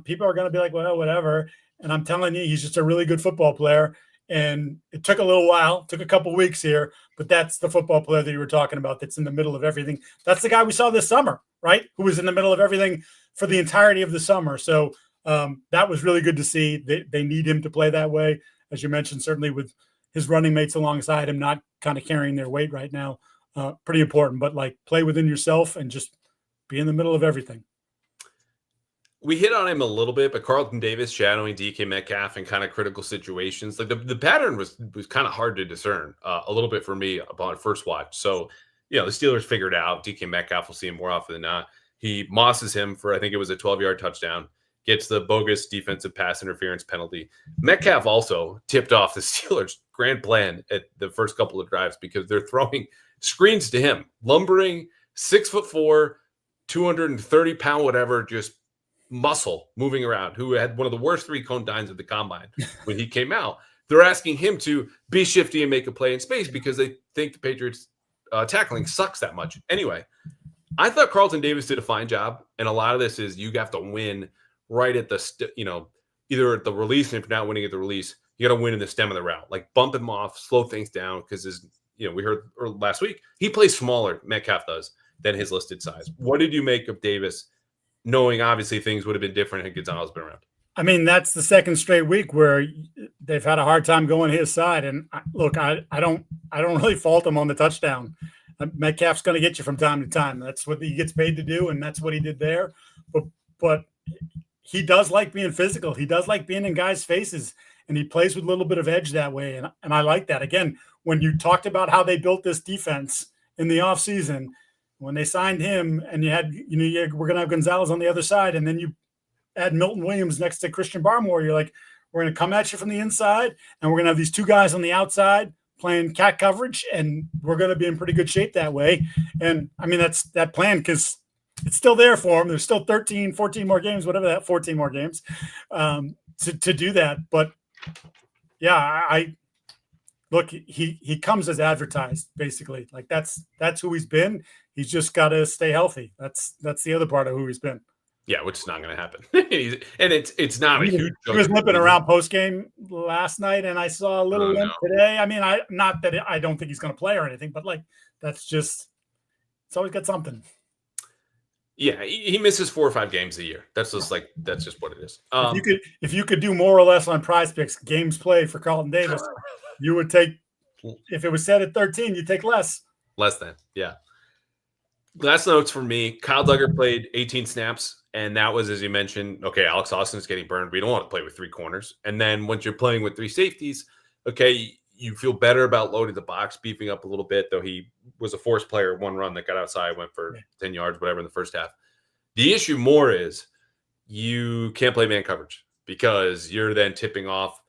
people are gonna be like, well, whatever. And I'm telling you, he's just a really good football player. And it took a little while, took a couple weeks here, but that's the football player that you were talking about that's in the middle of everything. That's the guy we saw this summer, right? Who was in the middle of everything for the entirety of the summer. So that was really good to see. They need him to play that way. As you mentioned, certainly with his running mates alongside him, not kind of carrying their weight right now. Pretty important, but like play within yourself and just be in the middle of everything. We hit on him a little bit, but Carlton Davis shadowing DK Metcalf in kind of critical situations. Like the pattern was kind of hard to discern a little bit for me upon first watch. So, the Steelers figured out DK Metcalf will see him more often than not. He mosses him for, I think it was a 12-yard touchdown, gets the bogus defensive pass interference penalty. Metcalf also tipped off the Steelers' grand plan at the first couple of drives because they're throwing screens to him, lumbering 6'4", 230-pound, whatever, just muscle moving around, who had one of the worst 3-cone dines of the combine when he came out. They're asking him to be shifty and make a play in space because they think the Patriots tackling sucks that much. Anyway, I thought Carlton Davis did a fine job, and a lot of this is you have to win right at the either at the release, and if you're not winning at the release, you got to win in the stem of the route, like bump him off, slow things down, because we heard last week he plays smaller, Metcalf does, than his listed size. What did you make of Davis, knowing obviously things would have been different had Gonzalez been around? I mean, that's the second straight week where they've had a hard time going his side. And look, I don't really fault him on the touchdown. Metcalf's going to get you from time to time. That's what he gets paid to do, and that's what he did there. But he does like being physical. He does like being in guys' faces, and he plays with a little bit of edge that way. And I like that. Again, when you talked about how they built this defense in the offseason, when they signed him and you had, we're going to have Gonzalez on the other side, and then you add Milton Williams next to Christian Barmore, you're like, we're going to come at you from the inside, and we're going to have these two guys on the outside playing cat coverage, and we're going to be in pretty good shape that way. And I mean, that's that plan, because it's still there for them. There's still 13, 14 more games, whatever that, 14 more games to do that. But Yeah, I look, he comes as advertised, basically. Like that's who he's been. He's just got to stay healthy. That's the other part of who he's been. Yeah, which is not going to happen. And it's not a huge. He was limping around post game last night, and I saw a little limp today. I mean, not that I don't think he's going to play or anything, but like that's just it's always got something. Yeah, he misses 4 or 5 games a year. That's just what it is. If you could do more or less on Prize Picks games played for Carlton Davis, you would take. If it was set at 13, you'd take less. Less than, yeah. Last notes for me: Kyle Duggar played 18 snaps, and that was, as you mentioned, okay. Alex Austin is getting burned. We don't want to play with 3 corners, and then once you're playing with 3 safeties, okay, you feel better about loading the box, beefing up a little bit. Though he was a force player, 1 run that got outside, went for 10 yards, whatever in the first half. The issue more is you can't play man coverage because you're then tipping off.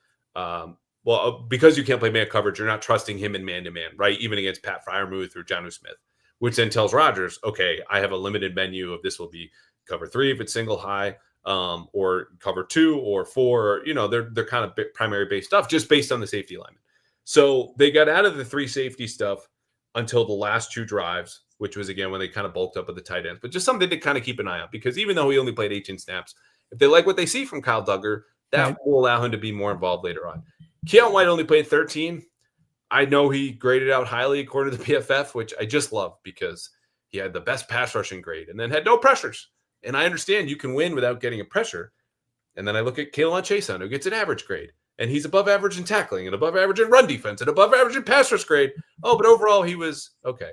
Because you can't play man coverage, you're not trusting him in man-to-man, right? Even against Pat Freiermuth or Jonnu Smith, which then tells Rodgers, okay, I have a limited menu of this will be cover 3 if it's single high, or cover 2 or 4. They're kind of primary based stuff just based on the safety alignment. So they got out of the 3 safety stuff until the last 2 drives, which was, again, when they kind of bulked up with the tight ends. But just something to kind of keep an eye on, because even though he only played 18 snaps, if they like what they see from Kyle Duggar, that will allow him to be more involved later on. Keon White only played 13. I know he graded out highly according to the PFF, which I just love because he had the best pass rushing grade and then had no pressures. And I understand you can win without getting a pressure. And then I look at Kalen Chason, who gets an average grade. And he's above average in tackling and above average in run defense and above average in pass rush grade. Oh, but overall he was okay.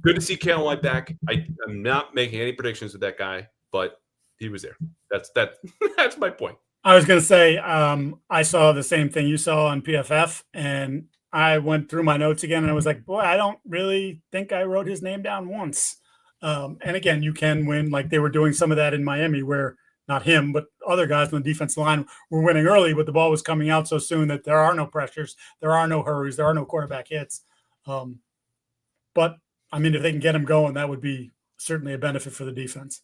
Good to see Keon White back. I'm not making any predictions with that guy, but he was there. That's my point. I was going to say, I saw the same thing you saw on PFF, and I went through my notes again, and I was like, boy, I don't really think I wrote his name down once. And again, you can win like they were doing some of that in Miami, where not him, but other guys on the defensive line were winning early, but the ball was coming out so soon that there are no pressures, there are no hurries, there are no quarterback hits. But I mean, if they can get him going, that would be certainly a benefit for the defense.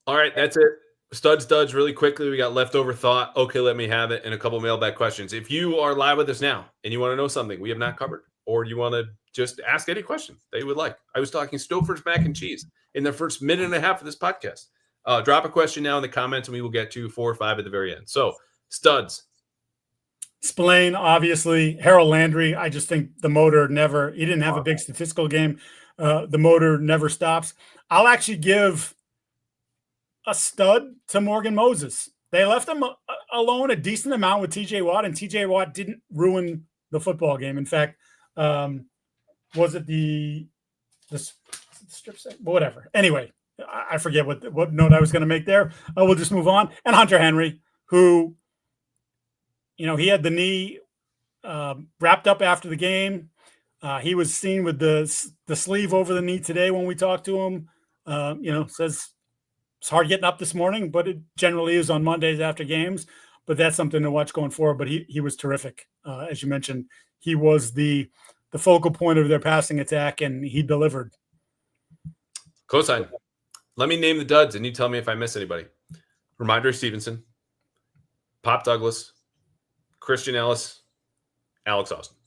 All right, that's it. Studs, really quickly. We got leftover thought. Okay, let me have it. And a couple mailbag questions. If you are live with us now and you want to know something we have not covered, or you want to just ask any question that you would like. I was talking Stouffer's mac and cheese in the first minute and a half of this podcast. Drop a question now in the comments and we will get to 4 or 5 at the very end. So, Studs. Spillane, obviously. Harold Landry, I just think the motor he didn't have a big statistical game. The motor never stops. I'll actually give a stud to Morgan Moses. They left him alone a decent amount with TJ Watt, and TJ Watt didn't ruin the football game. In fact, was it the strip set? Whatever. Anyway, I forget what note I was going to make there. We'll just move on. And Hunter Henry, who, he had the knee wrapped up after the game. He was seen with the sleeve over the knee today when we talked to him. Says it's hard getting up this morning, but it generally is on Mondays after games. But that's something to watch going forward. But he was terrific. As you mentioned, he was the focal point of their passing attack, and he delivered. Cosign. Let me name the duds, and you tell me if I miss anybody. Rhamondre Stevenson, Pop Douglas, Christian Ellis, Alex Austin.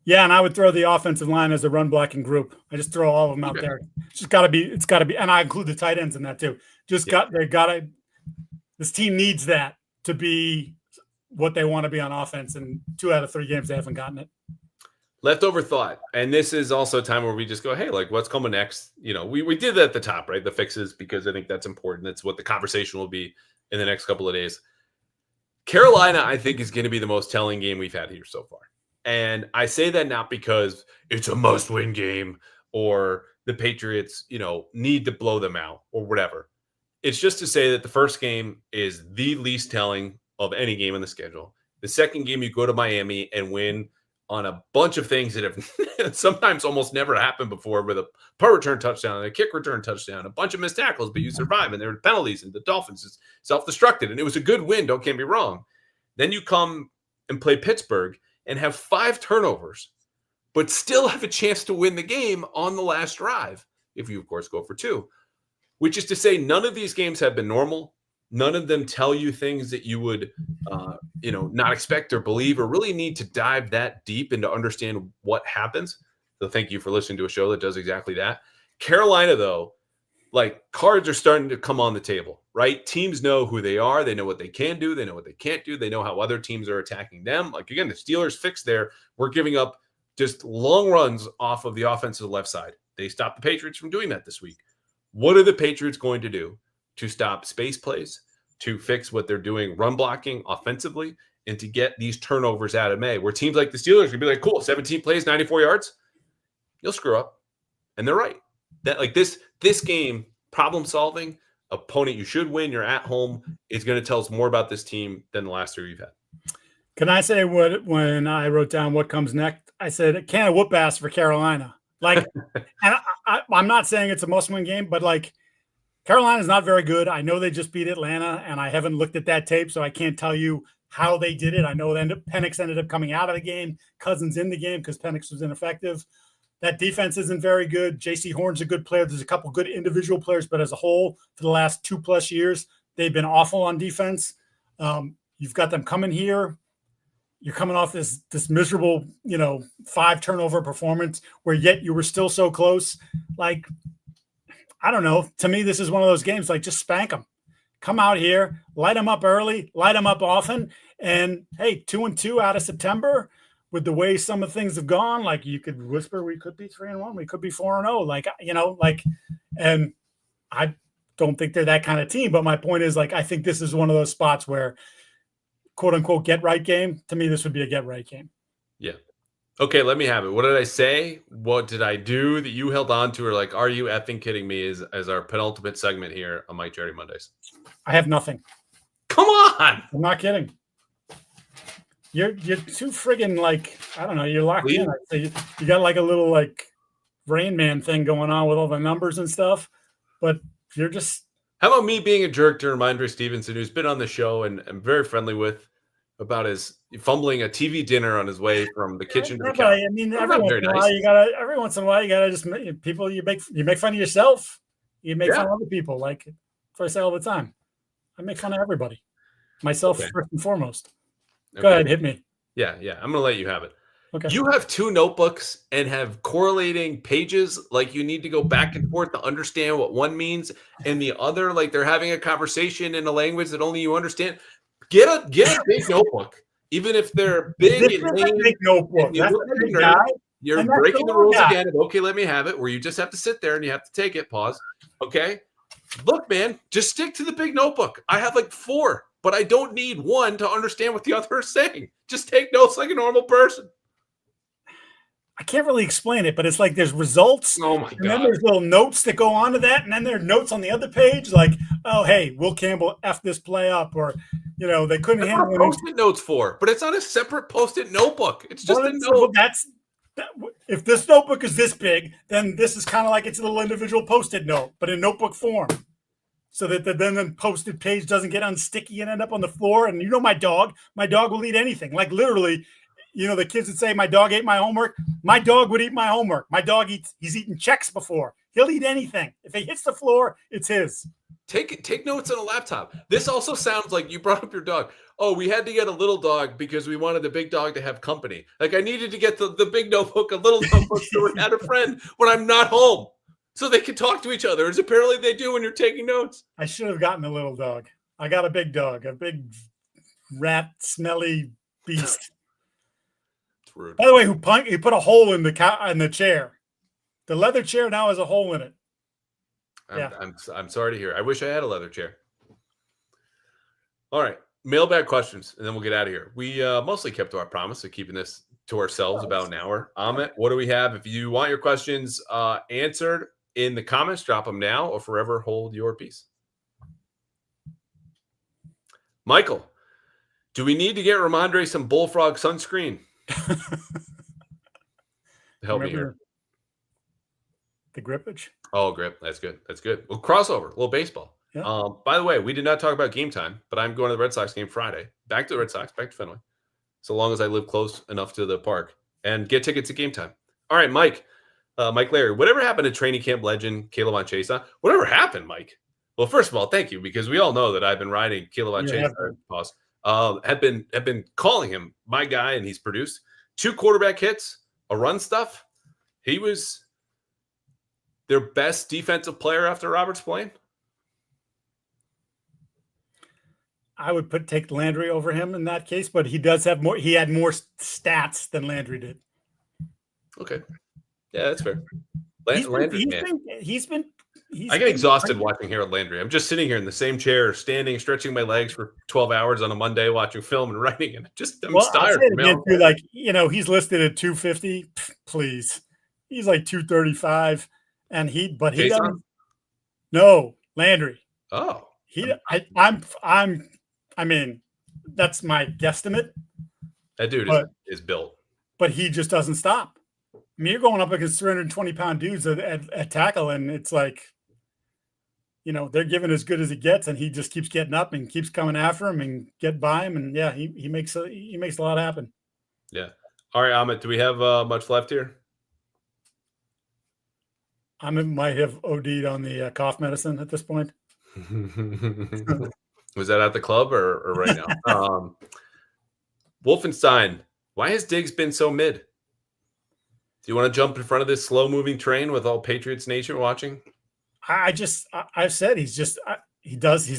Yeah, and I would throw the offensive line as a run blocking group. I just throw all of them out there. It's got to be, and I include the tight ends in that too. This team needs that to be what they want to be on offense, and 2 out of 3 games they haven't gotten it. Leftover thought, and this is also a time where we just go, hey, like what's coming next? We did that at the top, right? The fixes, because I think that's important. That's what the conversation will be in the next couple of days. Carolina, I think, is going to be the most telling game we've had here so far. And I say that not because it's a must-win game or the Patriots, need to blow them out or whatever. It's just to say that the first game is the least telling of any game on the schedule. The second game, you go to Miami and win on a bunch of things that have sometimes almost never happened before, with a punt return touchdown and a kick return touchdown, a bunch of missed tackles, but you survive, and there were penalties, and the Dolphins self-destructed, and it was a good win, don't get me wrong. Then you come and play Pittsburgh and have 5 turnovers, but still have a chance to win the game on the last drive, if you, of course, go for 2. Which is to say, none of these games have been normal. None of them tell you things that you would, not expect or believe or really need to dive that deep into understand what happens. So thank you for listening to a show that does exactly that. Carolina, though, like cards are starting to come on the table, right? Teams know who they are. They know what they can do. They know what they can't do. They know how other teams are attacking them. Like, again, the Steelers fixed there. We're giving up just long runs off of the offensive left side. They stopped the Patriots from doing that this week. What are the Patriots going to do to stop space plays, to fix what they're doing run blocking offensively, and to get these turnovers out of May, where teams like the Steelers can be like, cool, 17 plays, 94 yards. You'll screw up. And they're right. That like this game, problem solving, opponent you should win, you're at home, is going to tell us more about this team than the last three we've had. Can I say when I wrote down what comes next? I said, can of whoop ass for Carolina. Like, and I'm not saying it's a must-win game, but like Carolina's not very good. I know they just beat Atlanta, and I haven't looked at that tape, so I can't tell you how they did it. I know Penix ended up coming out of the game, Cousins in the game because Penix was ineffective. That defense isn't very good. J.C. Horn's a good player. There's a couple good individual players, but as a whole, for the last 2+ years, they've been awful on defense. You've got them coming here. You're coming off this miserable, 5 turnover performance where yet you were still so close. Like, I don't know. To me, this is one of those games, like, just spank them. Come out here, light them up early, light them up often. And, hey, 2-2 out of September with the way some of the things have gone, like you could whisper we could be 3-1, we could be 4-0. And I don't think they're that kind of team. But my point is, like, I think this is one of those spots where, quote unquote, get right game. To me, this would be a get right game. Yeah. Okay, let me have it. What did I say? What did I do that you held on to? Or like, are you effing kidding me as our penultimate segment here on Mike Giardi Mondays? I have nothing. Come on. I'm not kidding. You're too friggin' like, I don't know, you're locked in. You got like a little like Rain Man thing going on with all the numbers and stuff, but you're just. How about me being a jerk to Rhamondre Stevenson, who's been on the show and I'm very friendly with, about his fumbling a TV dinner on his way from the kitchen to the couch. I mean, every once in a while you gotta just people you make fun of yourself, you make fun of other people. Like, that's what I say all the time. I make fun of everybody, myself first and foremost. Go ahead, hit me. Yeah. I'm gonna let you have it. Okay. You have 2 notebooks and have correlating pages. Like, you need to go back and forth to understand what one means and the other. Like, they're having a conversation in a language that only you understand. Get a big notebook, even if they're big. This is a big notebook. You're breaking the rules again. Okay, let me have it. Where you just have to sit there and you have to take it. Pause. Okay. Look, man, just stick to the big notebook. I have like 4, but I don't need one to understand what the other is saying. Just take notes like a normal person. I can't really explain it, but it's like there's results. Oh my God. And then there's little notes that go on to that. And then there are notes on the other page like, oh, hey, Will Campbell F this play up. Or, they couldn't handle it. Post-it notes for, but it's not a separate post-it notebook. It's just a note. If this notebook is this big, then this is kind of like it's a little individual post-it note, but in notebook form. So that then the posted page doesn't get unsticky and end up on the floor. And my dog will eat anything. Like, literally, the kids would say, my dog ate my homework. My dog would eat my homework. My dog he's eaten checks before. He'll eat anything. If it hits the floor, it's his. Take notes on a laptop. This also sounds like you brought up your dog. Oh, we had to get a little dog because we wanted the big dog to have company. Like, I needed to get the big notebook, a little notebook, so we had a friend when I'm not home, so they can talk to each other, as apparently they do when you're taking notes. I should have gotten a little dog. I got a big dog, a big rat, smelly beast. It's rude. By the way, he put a hole in the chair. The leather chair now has a hole in it. I'm sorry to hear. I wish I had a leather chair. All right, mailbag questions, and then we'll get out of here. We mostly kept to our promise of keeping this to ourselves about an hour. Amit, what do we have? If you want your questions answered in the comments, drop them now or forever hold your peace. Michael, do we need to get Rhamondre some Bullfrog sunscreen? Help me here. The grippage? Oh, grip. That's good. Well, crossover, a little baseball. Yeah. By the way, we did not talk about game time, but I'm going to the Red Sox game Friday. Back to the Red Sox, back to Fenway. So long as I live close enough to the park and get tickets at game time. All right, Mike Larry, whatever happened to training camp legend Caleb Chase? Whatever happened, Mike? Well, first of all, thank you, because we all know that I've been riding Kilowatt You Chase. have been. Pause. Have been calling him my guy, and he's produced 2 quarterback hits, a run stuff. He was their best defensive player after Robert Spillane. I would take Landry over him in that case, but he does have more. He had more stats than Landry did. Okay, yeah, that's fair. He's been I get exhausted watching Harold Landry. I'm just sitting here in the same chair, standing, stretching my legs for 12 hours on a Monday, watching film and writing, and I'm tired. Like, he's listed at 250. Mean, he's like 235, and he doesn't. No, Landry. Oh, I mean, that's my guesstimate. That dude is built, but he just doesn't stop. I mean, you're going up against 320-pound dudes at tackle, and it's like, they're giving as good as he gets, and he just keeps getting up and keeps coming after him and get by him, and yeah, he makes a lot happen. Yeah. All right, Amit, do we have much left here? Amit might have OD'd on the cough medicine at this point. Was that at the club or right now? Wolfenstein, why has Diggs been so mid? Do you want to jump in front of this slow-moving train with all Patriots Nation watching? I've said he's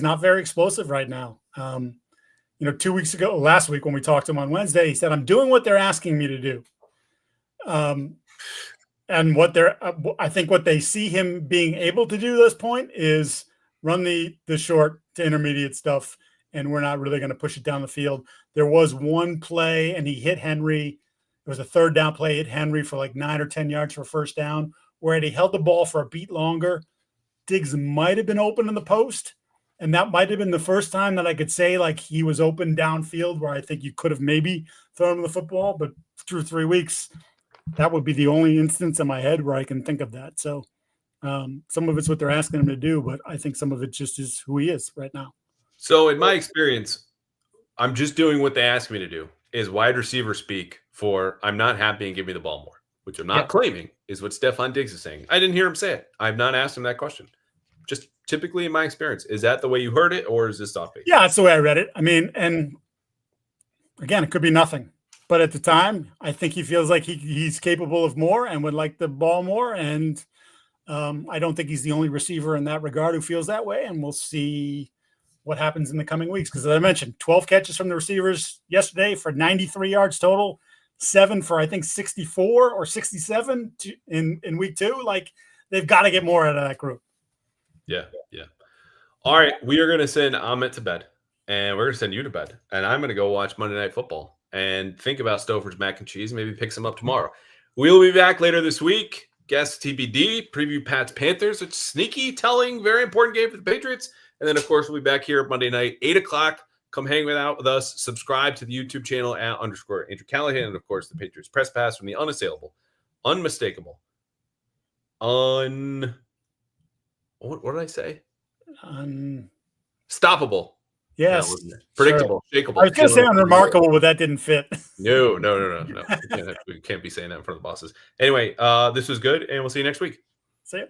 not very explosive right now. 2 weeks ago, last week when we talked to him on Wednesday, he said, I'm doing what they're asking me to do. And I think what they see him being able to do at this point is run the short to intermediate stuff, and we're not really going to push it down the field. There was one play, and he hit Henry. It was a third down play, hit Henry for like 9 or 10 yards for a first down, where had he held the ball for a beat longer, Diggs might have been open in the post, and that might have been the first time that I could say like he was open downfield, where I think you could have maybe thrown him the football. But through 3 weeks, that would be the only instance in my head where I can think of that. So some of it's what they're asking him to do, but I think some of it just is who he is right now. So in my experience, I'm just doing what they ask me to do, is wide receiver speak for I'm not happy and give me the ball more, which I'm not claiming is what Stefon Diggs is saying. I didn't hear him say it. I've not asked him that question. Just typically in my experience, is that the way you heard it, or is this off base? Yeah, that's the way I read it. I mean, and again, it could be nothing. But at the time, I think he feels like he's capable of more and would like the ball more. And I don't think he's the only receiver in that regard who feels that way. And we'll see what happens in the coming weeks. Because as I mentioned, 12 catches from the receivers yesterday for 93 yards total, 7 for, I think, 64 or 67 in week 2. Like, they've got to get more out of that group. Yeah. All right, we are going to send Amit to bed, and we're going to send you to bed. And I'm going to go watch Monday Night Football and think about Stouffer's mac and cheese, maybe pick some up tomorrow. We'll be back later this week. Guest TBD, preview Pats Panthers. It's sneaky, telling, very important game for the Patriots. And then, of course, we'll be back here Monday night, 8 o'clock. Come hang out with us. Subscribe to the YouTube channel at _ Andrew Callahan. And, of course, the Patriots Press Pass from the unassailable, unmistakable, what did I say? Stoppable. Yes. No, predictable. Sure. Shakeable. I was going to say unremarkable, but that didn't fit. No. We can't be saying that in front of the bosses. Anyway, this was good, and we'll see you next week. See you.